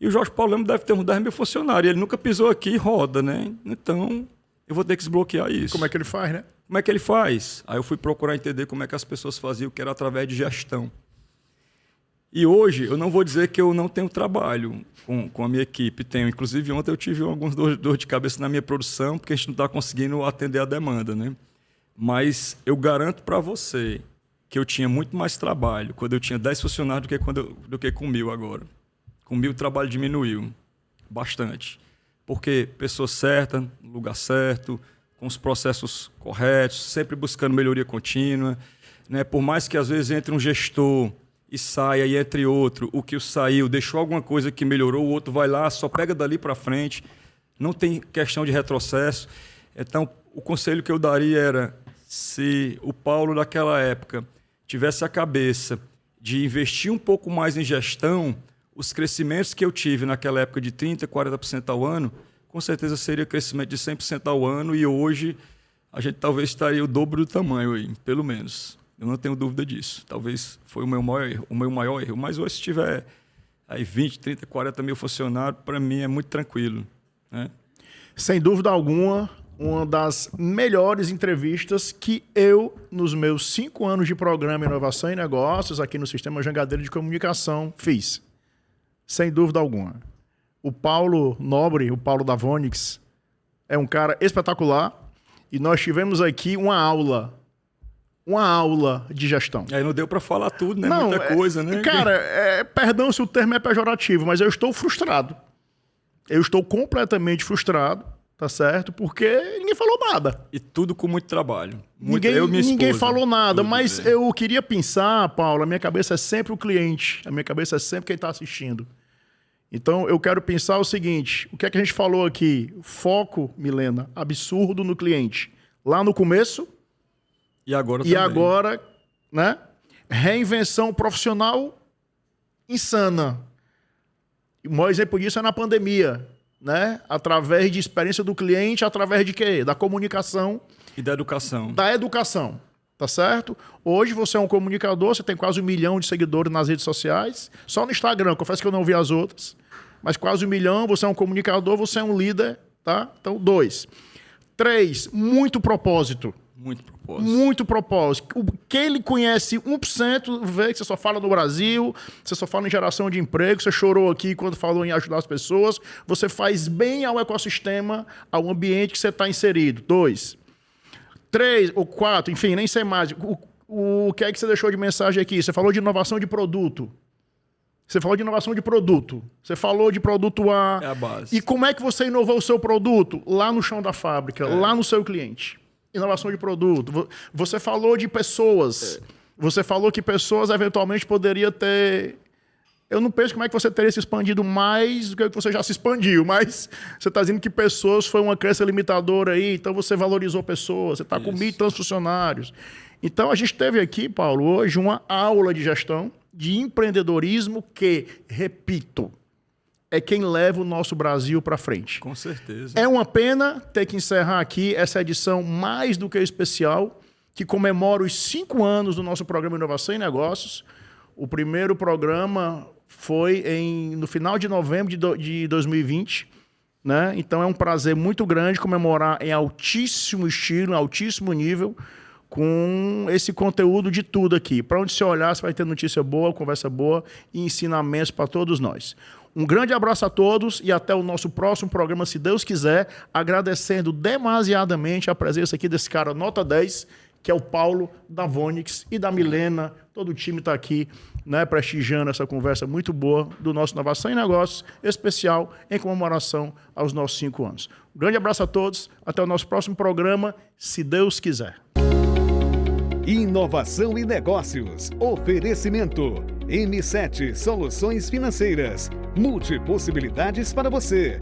E o Jorge Paulo Lema deve ter uns 10 mil funcionários. Ele nunca pisou aqui e roda, né? Então, eu vou ter que desbloquear isso. Como é que ele faz, né? Como é que ele faz? Aí eu fui procurar entender como é que as pessoas faziam, que era através de gestão. E hoje, eu não vou dizer que eu não tenho trabalho com a minha equipe. Tenho. Inclusive, ontem eu tive alguns dor de cabeça na minha produção, porque a gente não está conseguindo atender a demanda, né? Mas eu garanto para você que eu tinha muito mais trabalho quando eu tinha 10 funcionários do que com 1.000 agora. Com 1.000 o trabalho diminuiu bastante. Porque pessoa certa, no lugar certo, com os processos corretos, sempre buscando melhoria contínua, né? Por mais que às vezes entre um gestor e saia e entre outro, o que saiu deixou alguma coisa que melhorou, o outro vai lá, só pega dali para frente, não tem questão de retrocesso. Então, o conselho que eu daria era, se o Paulo naquela época tivesse a cabeça de investir um pouco mais em gestão, os crescimentos que eu tive naquela época de 30%, 40% ao ano, com certeza seria crescimento de 100% ao ano, e hoje a gente talvez estaria o dobro do tamanho aí, pelo menos. Eu não tenho dúvida disso. Talvez foi o meu maior erro. Mas hoje, se tiver aí 20, 30, 40 mil funcionários, para mim é muito tranquilo, né? Sem dúvida alguma, uma das melhores entrevistas que eu, nos meus 5 anos de programa Inovação e Negócios, aqui no Sistema Jangadeiro de Comunicação, fiz. Sem dúvida alguma. O Paulo Nobre, o Paulo da Vonix, é um cara espetacular, e nós tivemos aqui uma aula de gestão. Aí não deu para falar tudo, né? Não, muita coisa, né? Cara, perdão se o termo é pejorativo, mas eu estou frustrado. Eu estou completamente frustrado, tá certo? Porque ninguém falou nada. E tudo com muito trabalho. Ninguém falou nada, tudo, mas eu queria pensar, Paulo, a minha cabeça é sempre o cliente, a minha cabeça é sempre quem está assistindo. Então, eu quero pensar o seguinte, o que é que a gente falou aqui? Foco, Milena, absurdo no cliente. Lá no começo... E agora também. E agora, né? Reinvenção profissional insana. E o maior exemplo disso é na pandemia, né? Através de experiência do cliente, através de quê? Da comunicação. E da educação. Da educação, tá certo? Hoje você é um comunicador, você tem quase 1 milhão de seguidores nas redes sociais. Só no Instagram, confesso que eu não vi as outras. Mas quase 1 milhão, você é um comunicador, você é um líder, tá? Então, 2. 3, muito propósito. Muito propósito. Quem ele conhece 1%, vê que você só fala no Brasil, você só fala em geração de emprego, você chorou aqui quando falou em ajudar as pessoas, você faz bem ao ecossistema, ao ambiente que você está inserido. 2. 3 ou 4, enfim, nem sei mais. O que é que você deixou de mensagem aqui? Você falou de inovação de produto. Você falou de inovação de produto. Você falou de produto A. É a base. E como é que você inovou o seu produto? Lá no chão da fábrica, lá no seu cliente. Inovação de produto. Você falou de pessoas. Você falou que pessoas eventualmente poderiam ter... Eu não penso como é que você teria se expandido mais do que você já se expandiu, mas você está dizendo que pessoas foi uma crença limitadora aí, então você valorizou pessoas, você está com 1.000 e tantos funcionários. Então a gente teve aqui, Paulo, hoje uma aula de gestão, de empreendedorismo que, repito, é quem leva o nosso Brasil para frente. Com certeza. É uma pena ter que encerrar aqui essa edição mais do que especial, que comemora os 5 anos do nosso programa Inovação e Negócios. O primeiro programa foi no final de novembro de 2020, né? Então é um prazer muito grande comemorar em altíssimo estilo, em altíssimo nível, com esse conteúdo de tudo aqui. Para onde você olhar, você vai ter notícia boa, conversa boa e ensinamentos para todos nós. Um grande abraço a todos e até o nosso próximo programa, se Deus quiser, agradecendo demasiadamente a presença aqui desse cara nota 10, que é o Paulo da Vonix e da Milena. Todo o time está aqui, né, prestigiando essa conversa muito boa do nosso Inovação e Negócios, especial em comemoração aos nossos 5 anos. Um grande abraço a todos, até o nosso próximo programa, se Deus quiser. Inovação e Negócios. Oferecimento. M7 Soluções Financeiras. Multipossibilidades para você.